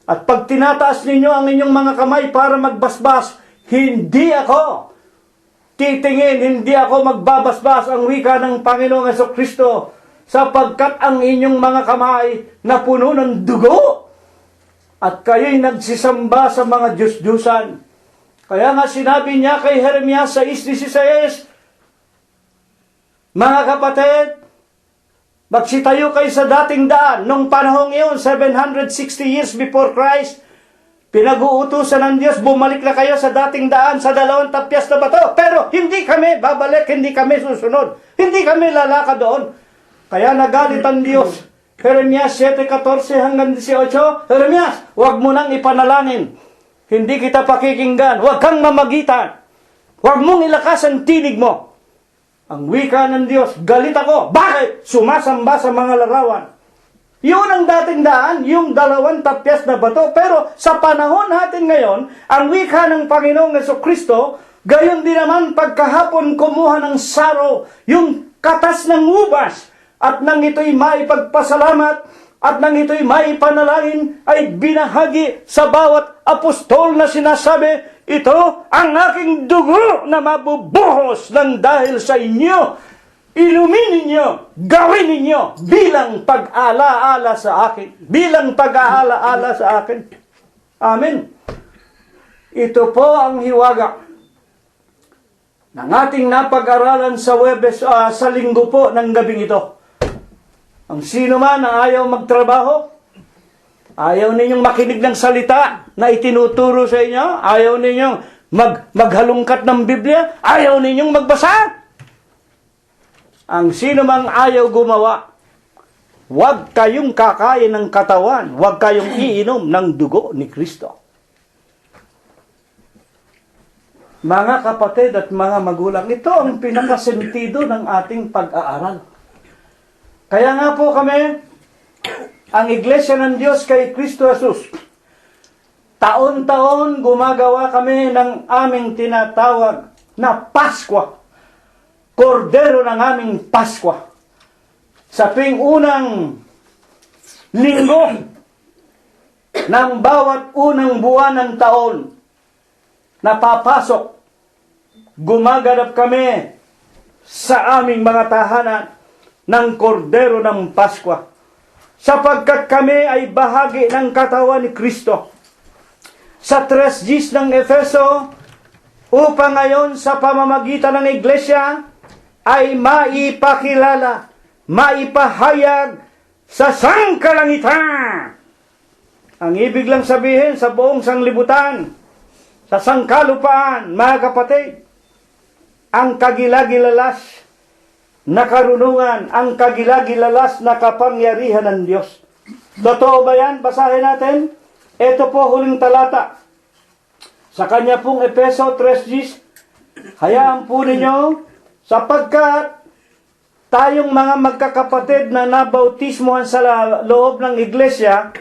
C: At pag tinataas ninyo ang inyong mga kamay para magbasbas, hindi ako titingin, hindi ako magbabasbas, ang wika ng Panginoong Jesucristo, sapagkat ang inyong mga kamay na puno ng dugo at kayo'y nagsisamba sa mga Diyos-Diyusan. Kaya nga sinabi niya kay Jeremias 6:16, mga kapatid, magsitayo kayo sa dating daan. Nung panahong iyon, 760 years before Christ, pinag-uutusan ng Diyos, bumalik na kayo sa dating daan, sa 2 tapyas na bato. Pero hindi kami babalik, hindi kami susunod. Hindi kami lalakad doon. Kaya nagalit ang Diyos. Jeremias 7:14 hanggang 18, Jeremias, huwag mo nang ipanalangin. Hindi kita pakikinggan. Huwag kang mamagitan. Huwag mong ilakas ang tinig mo. Ang wika ng Diyos, galit ako. Bakit? Sumasamba sa mga larawan. Yun ang dating daan, yung 2 tapyas na bato. Pero sa panahon natin ngayon, ang wika ng Panginoong Jesucristo, gayon din naman pagkahapon kumuha ng saro, yung katas ng ubas, at nang ito'y maipagpasalamat, at nang ito'y maipanalangin, ay binahagi sa bawat apostol na sinasabi, ito ang aking dugo na mabubuhos ng dahil sa inyo. Inumin ninyo, gawin ninyo bilang pag-alaala sa akin. Bilang pag-aalaala sa akin. Amen. Ito po ang hiwaga ng ating napag-aralan sa Webes, sa linggo po ng gabing ito. Ang sino man na ayaw magtrabaho, ayaw ninyong makinig ng salita na itinuturo sa inyo, ayaw ninyong maghalungkat ng Biblia, ayaw ninyong magbasa. Ang sino mang ayaw gumawa, huwag kayong kakain ng katawan, huwag kayong iinom ng dugo ni Kristo. Mga kapatid at mga magulang, ito ang pinakasentido ng ating pag-aaral. Kaya nga po kami, ang Iglesia ng Diyos kay Kristo Jesus, taon-taon gumagawa kami ng aming tinatawag na Paskwa. Kordero ng aming Paskwa. Sa tuwing unang linggo ng bawat unang buwan ng taon na papasok, gumaganap kami sa aming mga tahanan ng Kordero ng Paskwa. Sapagkat kami ay bahagi ng katawan ni Kristo. Sa 3:10 ng Efeso, upang ngayon sa pamamagitan ng Iglesia ay maipakilala, maipahayag sa sangkalangitan. Ang ibig lang sabihin sa buong sanglibutan, sa sangkalupaan, mga kapatid, ang kagilagilalas na karunungan, ang kagilagilalas na kapangyarihan ng Diyos. Totoo ba yan? Basahin natin. Ito po huling talata. Sa kanya pong Efeso 3:10, hayaan po ninyo, sapagkat tayong mga magkakapatid na nabautismohan sa loob ng iglesia,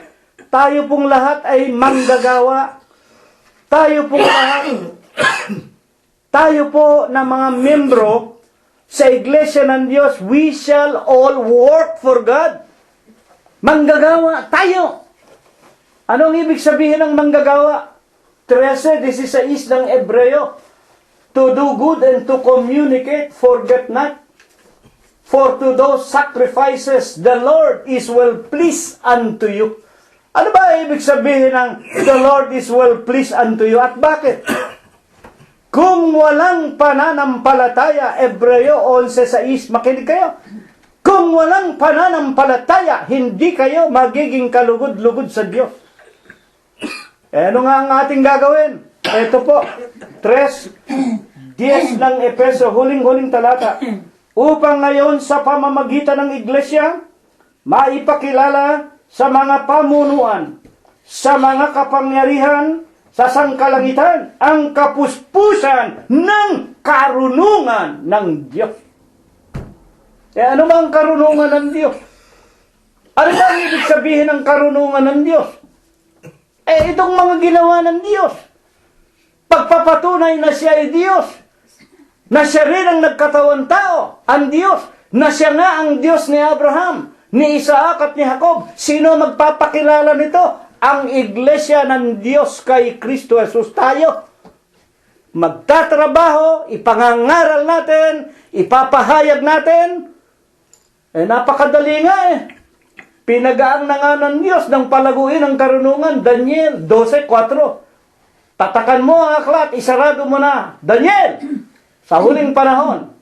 C: tayo pong lahat ay manggagawa. Tayo pong lahat, tayo po na mga membro sa iglesia ng Diyos, we shall all work for God. Manggagawa tayo. Anong ibig sabihin ng manggagawa? 13:16 ng Ebreo. To do good and to communicate, forget not. For to those sacrifices, the Lord is well pleased unto you. Ano ba ibig sabihin ng the Lord is well pleased unto you? At bakit? Kung walang pananampalataya, Ebreo 11:6, makinig kayo. Kung walang pananampalataya, hindi kayo magiging kalugod-lugod sa Diyos. Ano nga ang ating gagawin? Ito po, 3:10 ng Efeso, huling-huling talata. Upang ngayon sa pamamagitan ng iglesia, maipakilala sa mga pamunuan, sa mga kapangyarihan, sa sangkalangitan, ang kapuspusan ng karunungan ng Diyos. Ano ba ang karunungan ng Diyos? Ano ba ang ibig sabihin ng karunungan ng Diyos? Itong mga ginawa ng Diyos. Pagpapatunay na siya ay Diyos. Na siya rin ang nagkatawan tao, ang Diyos. Na siya nga ang Diyos ni Abraham, ni Isaac at ni Jacob. Sino magpapakilala nito? Ang iglesia ng Diyos kay Kristo Jesus. Tayo. Magtatrabaho, ipangangaral natin, ipapahayag natin. Napakadali nga Pinagaang na nga ng Diyos ng palaguin ng karunungan. Daniel 12:4. Tatakan mo ang aklat, isarado mo na. Daniel, sa huling panahon,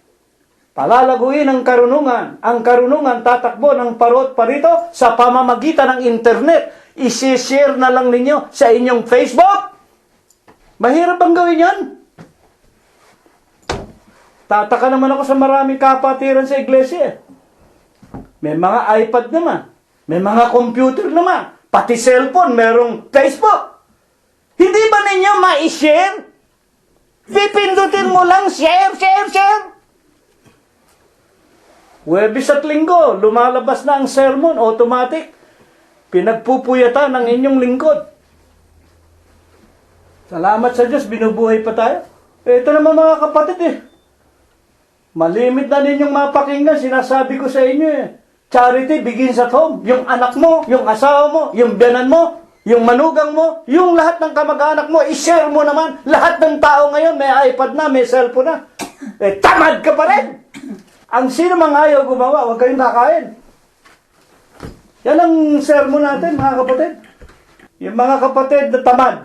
C: palalaguin ang karunungan. Ang karunungan tatakbo ng parot parito sa pamamagitan ng internet. Isi-share na lang ninyo sa inyong Facebook. Mahirap bang gawin yan? Tataka naman ako sa maraming kapatiran sa iglesia. May mga iPad naman. May mga computer naman. Pati cellphone, merong Facebook. Hindi ba ninyo ma-share? Pipindutin mo lang, share. Huwebes at Linggo, lumalabas na ang sermon, automatic. Pinagpupuyatan ng inyong lingkod. Salamat sa Diyos, binubuhay pa tayo. Ito naman mga kapatid malimit na ninyong mapakinggan, sinasabi ko sa inyo Charity begins at home. Yung anak mo, yung asawa mo, yung biyanan mo, yung manugang mo, yung lahat ng kamag-anak mo, i-share mo naman. Lahat ng tao ngayon may iPad na, may cellphone na. Tamad ka pa rin! Ang sino mang ayaw gumawa, huwag kayong kakain. Yan ang sermon natin, mga kapatid. Yung mga kapatid na tamad,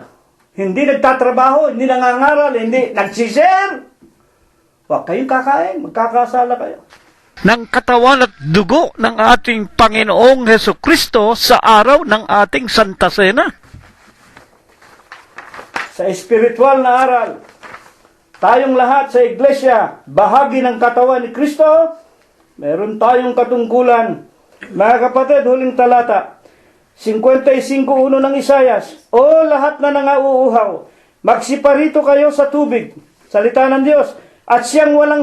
C: hindi nagtatrabaho, hindi nangangaral, hindi nagsishare. Huwag kayong kakain, magkakasala kayo.
E: Ng katawan at dugo ng ating Panginoong Hesukristo sa araw ng ating Santa Cena.
C: Sa espiritual na aral, tayong lahat sa iglesia, bahagi ng katawan ni Kristo, meron tayong katungkulan. Mga kapatid, huling talata, 55:1 ng Isayas, O lahat na nangauuhaw, magsiparito kayo sa tubig, salita ng Diyos, at siya na walang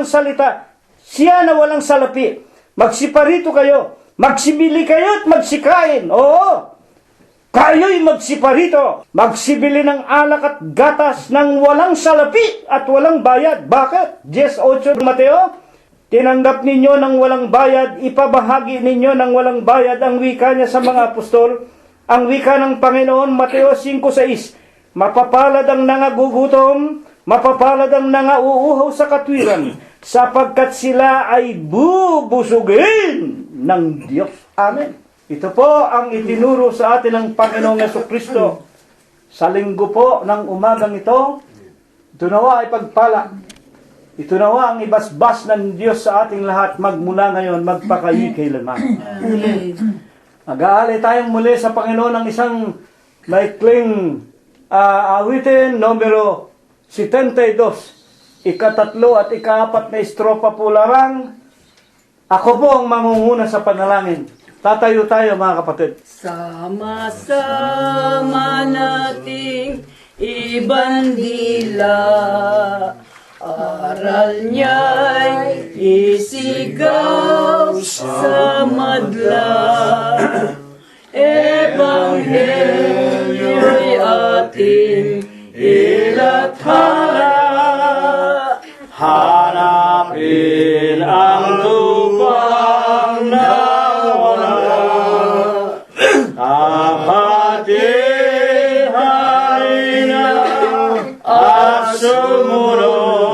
C: salita, siya na walang salapi. Magsiparito kayo, magsibili kayo at magsikain. Oo, kayo'y magsiparito, magsibili ng alak at gatas ng walang salapi at walang bayad. Bakit? 10:8 Mateo, tinanggap ninyo ng walang bayad, ipabahagi ninyo ng walang bayad. Ang wika niya sa mga apostol, ang wika ng Panginoon, Mateo 5:6, mapapalad ang nangagugutom, mapapalad ang nangauuhaw sa katwiran, sapagkat sila ay bubusugin ng Diyos. Amen. Ito po ang itinuro sa atin ng Panginoong Jesucristo sa linggo po ng umagang ito. Ito nawa ay pagpala. Ito nawa ang ibasbas ng Diyos sa ating lahat magmula ngayon, magpakailanman. Mag-aalay tayong muli sa Panginoon ng isang maikling awitin, numero 72. ikatatlo at ikaapat na estrofa po lamang. Ako po ang mangunguna sa panalangin. Tatayo tayo mga kapatid.
F: Sama-sama nating ibandila, aral niya'y isigaw sa madla. Ebanghelyo'y ating ilathala.
C: Hanapin ang tupang nawala. Kapatihay na at sumunod.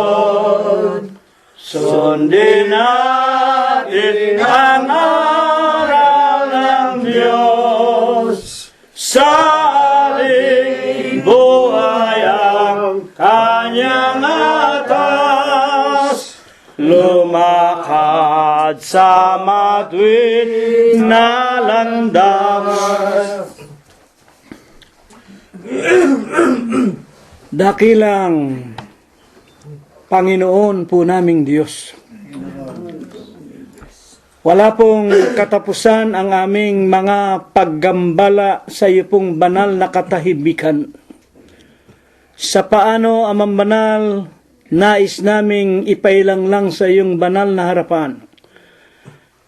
C: Sundin natin ang aral ng Diyos. Sa ating buhay ang kanyang atas. Lumakad sa matuwid na landas. Dakilang Panginoon po naming Diyos. Wala pong katapusan ang aming mga paggambala sa iyo pong banal na katahimikan. Sa paano, Amang Banal, nais naming ipailang lang sa iyong banal na harapan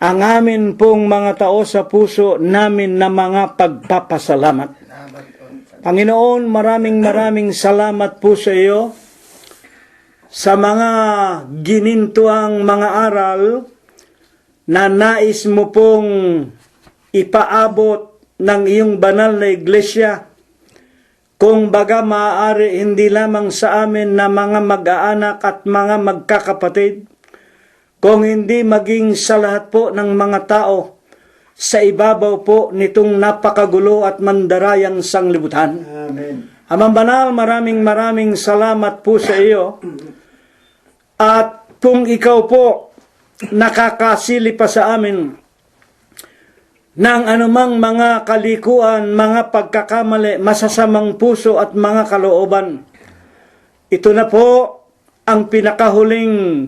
C: ang amin pong mga tao sa puso namin na mga pagpapasalamat. Panginoon, maraming salamat po sa iyo sa mga ginintuang mga aral na nais mo pong ipaabot ng iyong banal na iglesia. Kung baga maaari hindi lamang sa amin na mga mag-aanak at mga magkakapatid, kung hindi maging sa lahat po ng mga tao sa ibabaw po nitong napakagulo at mandarayang sanglibutan.
D: Amen.
C: Amang Banal, maraming salamat po sa iyo. At kung ikaw po nakakasili pa sa amin ng anumang mga kalikuan, mga pagkakamali, masasamang puso at mga kalooban, ito na po ang pinakahuling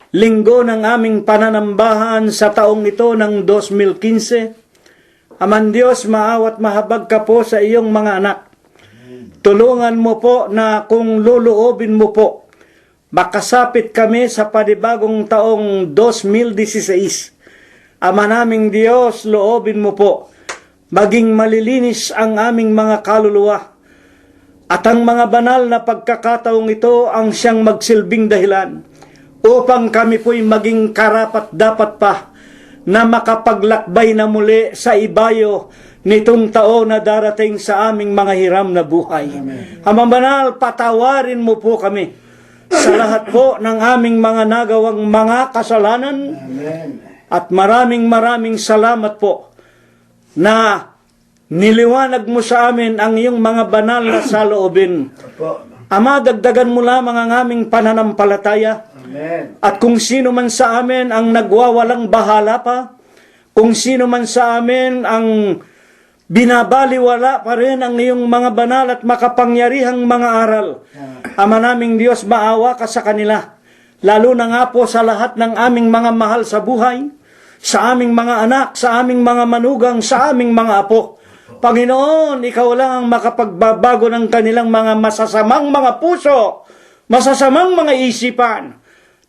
C: linggo ng aming pananambahan sa taong ito ng 2015. Aman Diyos, maawat mahabag ka po sa iyong mga anak. Tulungan mo po na kung luluobin mo po, makasapit kami sa panibagong taong 2016. Ama naming Diyos, loobin mo po, maging malilinis ang aming mga kaluluwa. At ang mga banal na pagkakataong ito ang siyang magsilbing dahilan upang kami po'y maging karapat dapat pa na makapaglakbay na muli sa ibayo nitong taon na darating sa aming mga hiram na buhay. Amang Banal, patawarin mo po kami sa lahat po ng aming mga nagawang mga kasalanan.
D: Amen.
C: At maraming salamat po na niliwanag mo sa amin ang iyong mga banal na saloobin.
D: Opo.
C: Ama, dagdagan mo lamang ang aming pananampalataya.
D: Amen.
C: At kung sino man sa amin ang nagwawalang bahala pa, kung sino man sa amin ang binabaliwala pa rin ang iyong mga banal at makapangyarihang mga aral, Ama naming Diyos, maawa ka sa kanila. Lalo na nga po sa lahat ng aming mga mahal sa buhay, sa aming mga anak, sa aming mga manugang, sa aming mga apo. Panginoon, ikaw lang ang makapagbabago ng kanilang mga masasamang mga puso, masasamang mga isipan.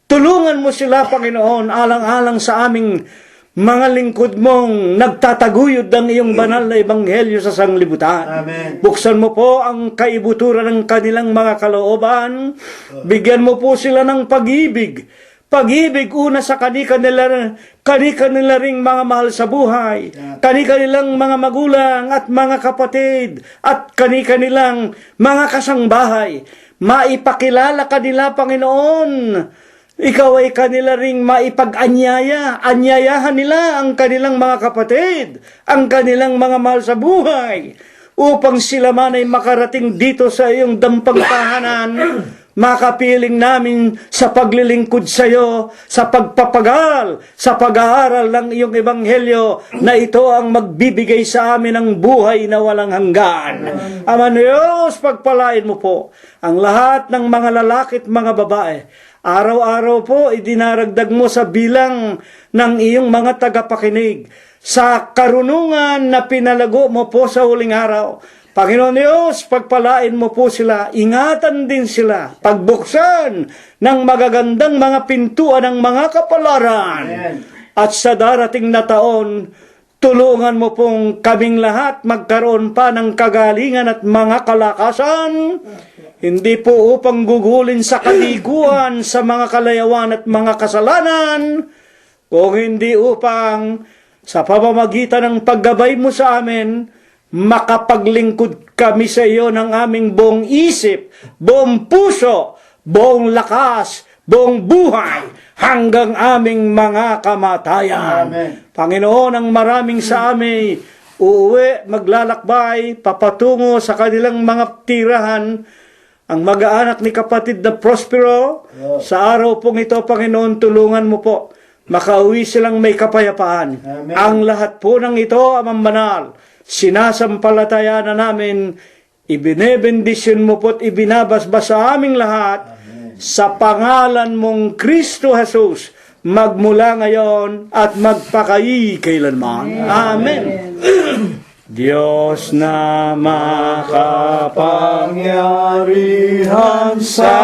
C: Tulungan mo sila, Panginoon, alang-alang sa aming mga lingkod mong nagtataguyod ng iyong banal na ebanghelyo sa sanglibutan.
D: Amen.
C: Buksan mo po ang kaibuturan ng kanilang mga kalooban. Bigyan mo po sila ng pag-ibig. Pag-ibig una sa kanila ring mga mahal sa buhay, kanilang mga magulang at mga kapatid, at kanilang mga kasangbahay. Maipakilala kanila, Panginoon. Ikaw ay kanila ring maipag-anyaya. Anyayahan nila ang kanilang mga kapatid, ang kanilang mga mahal sa buhay, upang sila man ay makarating dito sa iyong dampang tahanan, makapiling namin sa paglilingkod sa iyo, sa pagpapagal, sa pag-aaral ng iyong ebanghelyo, na ito ang magbibigay sa amin ng buhay na walang hanggan. Ama Diyos, pagpalain mo po ang lahat ng mga lalaki at mga babae. Araw-araw po, idinaragdag mo sa bilang ng iyong mga tagapakinig, sa karunungan na pinalago mo po sa huling araw. Panginoon Diyos, pagpalain mo po sila, ingatan din sila, pagbuksan ng magagandang mga pintuan ng mga kapalaran. At sa darating na taon, tulungan mo pong kaming lahat magkaroon pa ng kagalingan at mga kalakasan, hindi po upang gugulin sa kaliguan, sa mga kalayawan at mga kasalanan, kung hindi upang sa pamamagitan ng paggabay mo sa amin, makapaglingkod kami sa iyo ng aming buong isip, buong puso, buong lakas, buong buhay, hanggang aming mga kamatayan. Panginoon, ang maraming sa amin, uuwi, maglalakbay, papatungo sa kanilang mga tirahan, ang mag-aanak ni kapatid na Prospero, sa araw pong ito, Panginoon, tulungan mo po, makauwi silang may kapayapaan. Ang lahat po ng ito, Amang Banal, sinasampalataya na namin, ibinebendisyon mo po't ibinabasbas sa aming lahat, sa pangalan mong Kristo Jesus, magmula ngayon at magpakailanman. Amen. Diyos na makapangyarihan sa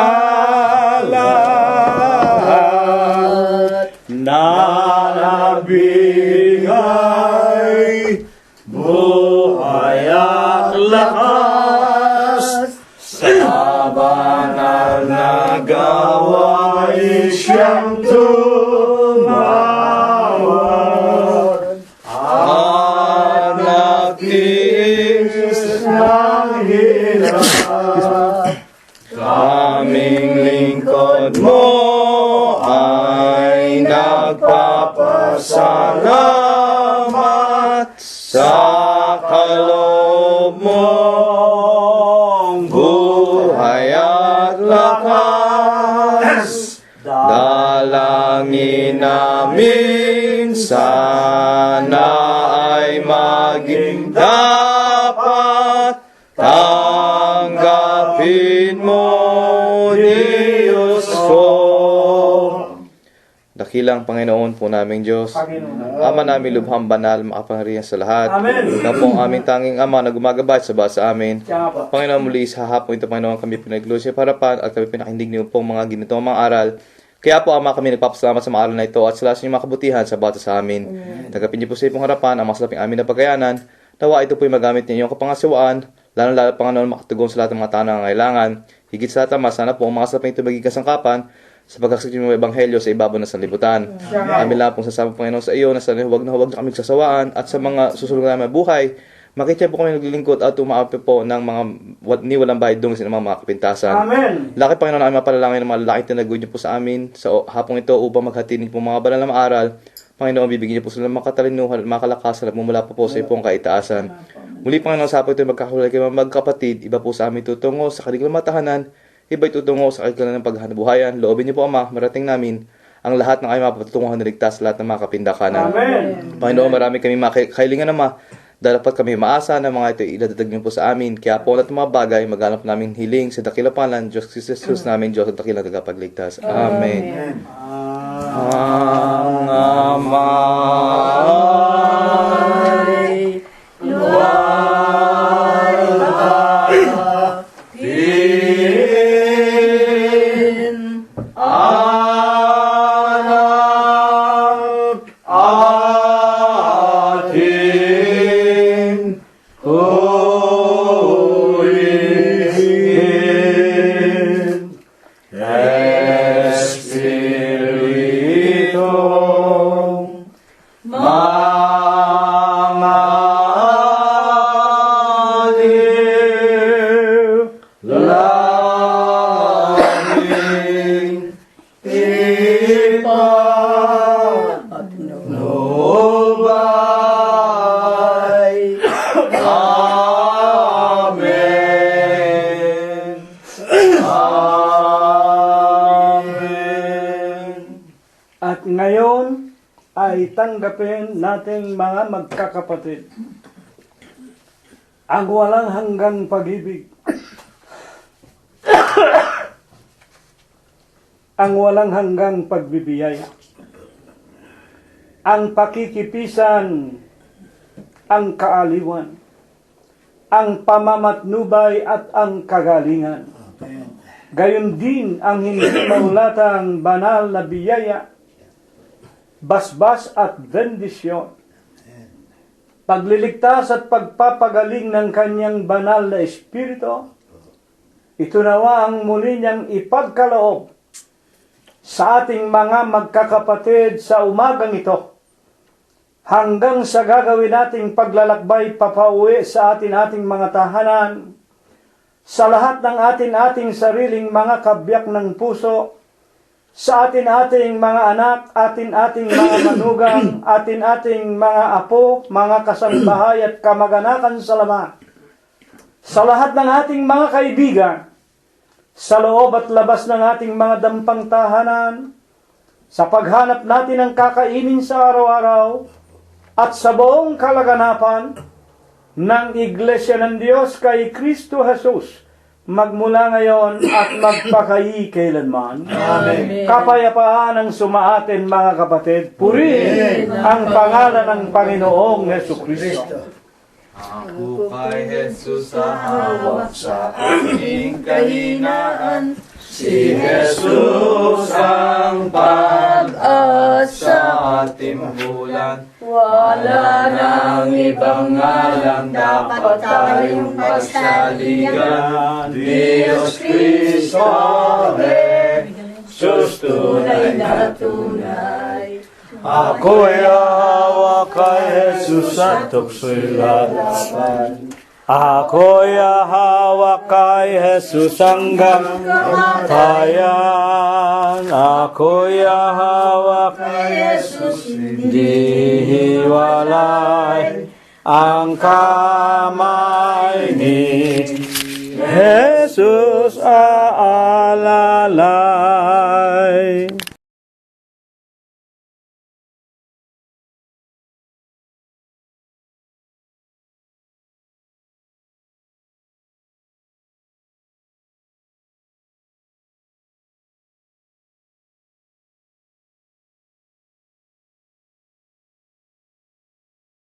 C: lahat, na nagbigay buhay at lakas, sa banal na gawain siyang tumawag, at nagtiis ng hirap. Kaming lingkod mo ay nagpapasalamat sa kaloob mong buhay at lakas. Dalangin namin sana ay maging dapat, tanggapin mo, Diyos ko. Dakilang Panginoon po naming Diyos, Ama namin lubhang banal, makapangyarihan sa lahat. Ikaw po ang aming tanging Ama na gumagabay sa bawat sa amin. Panginoon, muli sa hapon ito, Panginoon, kami pinagluloy sa harapan at kami pinakindig niyo pong mga ginitong mga aral. Kaya po, Ama, kami nagpapasalamat sa mga aral na ito at sa lahat ng mga kabutihan sa bawat sa amin. Tagapin niyo po sa ipong harapan ang masalaping amin na pagkayanan. Nawa ito po yung magamit niyo yung kapangasiwaan, lalo-lalo, Panginoon, makatugon sa lahat ng mga tao na nangangailangan. Higit sa lahat, Ama, sana po ang mga salaping ito maging kasangkapan sa pagkakasakit ng ebanghelyo sa ibabaw ng sanlibutan. Amin lang pong sasama, Panginoon, sa iyo na sana huwag na kami sasawaan at sa mga susunod namin buhay, makita po kami naglilingkod at umaapi po ng mga walang bayad dungis ng mga kapintasan. Amen. Laki, Panginoon, ang mapalalangin ng mga lalaking tinagod niyo po sa amin sa hapong ito upang maghatid po mga banal na maaral. Panginoon, bibigyan niyo po sila ng makatalinuhan at makalakasan at mumula po sa ipong kaitaasan. Muli, Panginoon, sa hapong ito magkakulay kayo mga magkapatid, iba po sa amin tutungo sa kanilang matahanan, iba'y tutungo sa kanilang paghahanap-buhayan. Loobin niyo po, Ama, marating namin ang lahat ng aming mapatunguhan na ligtas sa lahat ng mga kapindakanan.
F: Amen.
C: Panginoon, marami kami makailingan, Ama, dahil dapat kami maasa na mga ito idadagdag niyo po sa amin. Kaya po lahat ng mga bagay, maghanap namin hiling sa dakilang pangalan, Diyos Jesus namin, Diyos at dakilang tagapagligtas. Amen. Ang Ama ay luwalhatin, anak atin hulihin, Espiritu mga tanggapin nating mga magkakapatid ang walang hanggang pag-ibig, ang walang hanggang pagbibiyaya, ang pakikipisan, ang kaaliwan, ang pamamatnubay at ang kagalingan. Gayon din ang hindi maulatang banal na biyaya, basbas at bendisyon. Pagliligtas at pagpapagaling ng kanyang banal na espiritu, ito nawa ang muli niyang ipagkaloob sa ating mga magkakapatid sa umagang ito, hanggang sa gagawin nating paglalakbay papauwi sa ating mga tahanan, sa lahat ng ating sariling mga kabiyak ng puso, sa ating mga anak, ating mga manugang, ating mga apo, mga kasambahay at kamag-anakan sa Ama, sa lahat ng ating mga kaibigan, sa loob at labas ng ating mga dampang tahanan, sa paghanap natin ng kakainin sa araw-araw, at sa buong kalaganapan ng Iglesia ng Diyos kay Kristo Jesus, magmula ngayon at magpakailanman.
F: Amen.
C: Kapayapaan ang sumaatin, mga kapatid. Purihin ang pangalan ng Panginoong Jesucristo.
B: Ako kay Jesus sa hawak sa aking kahinaan. Si Jesus ang pag-asa sa ating bulan.
F: Wala nang
B: Ibang ngalang dapat tayong pagsaligan. Diyos Cristo, Jesus tunay na tunay.
C: Ako'y hawak kay Jesus at tukso'y lalaban. Ako'y hawak kay Jesus hanggang kamatayan. Ako'y hawak kay Jesus, di hiwalay ang kamay ni Jesus aalalay.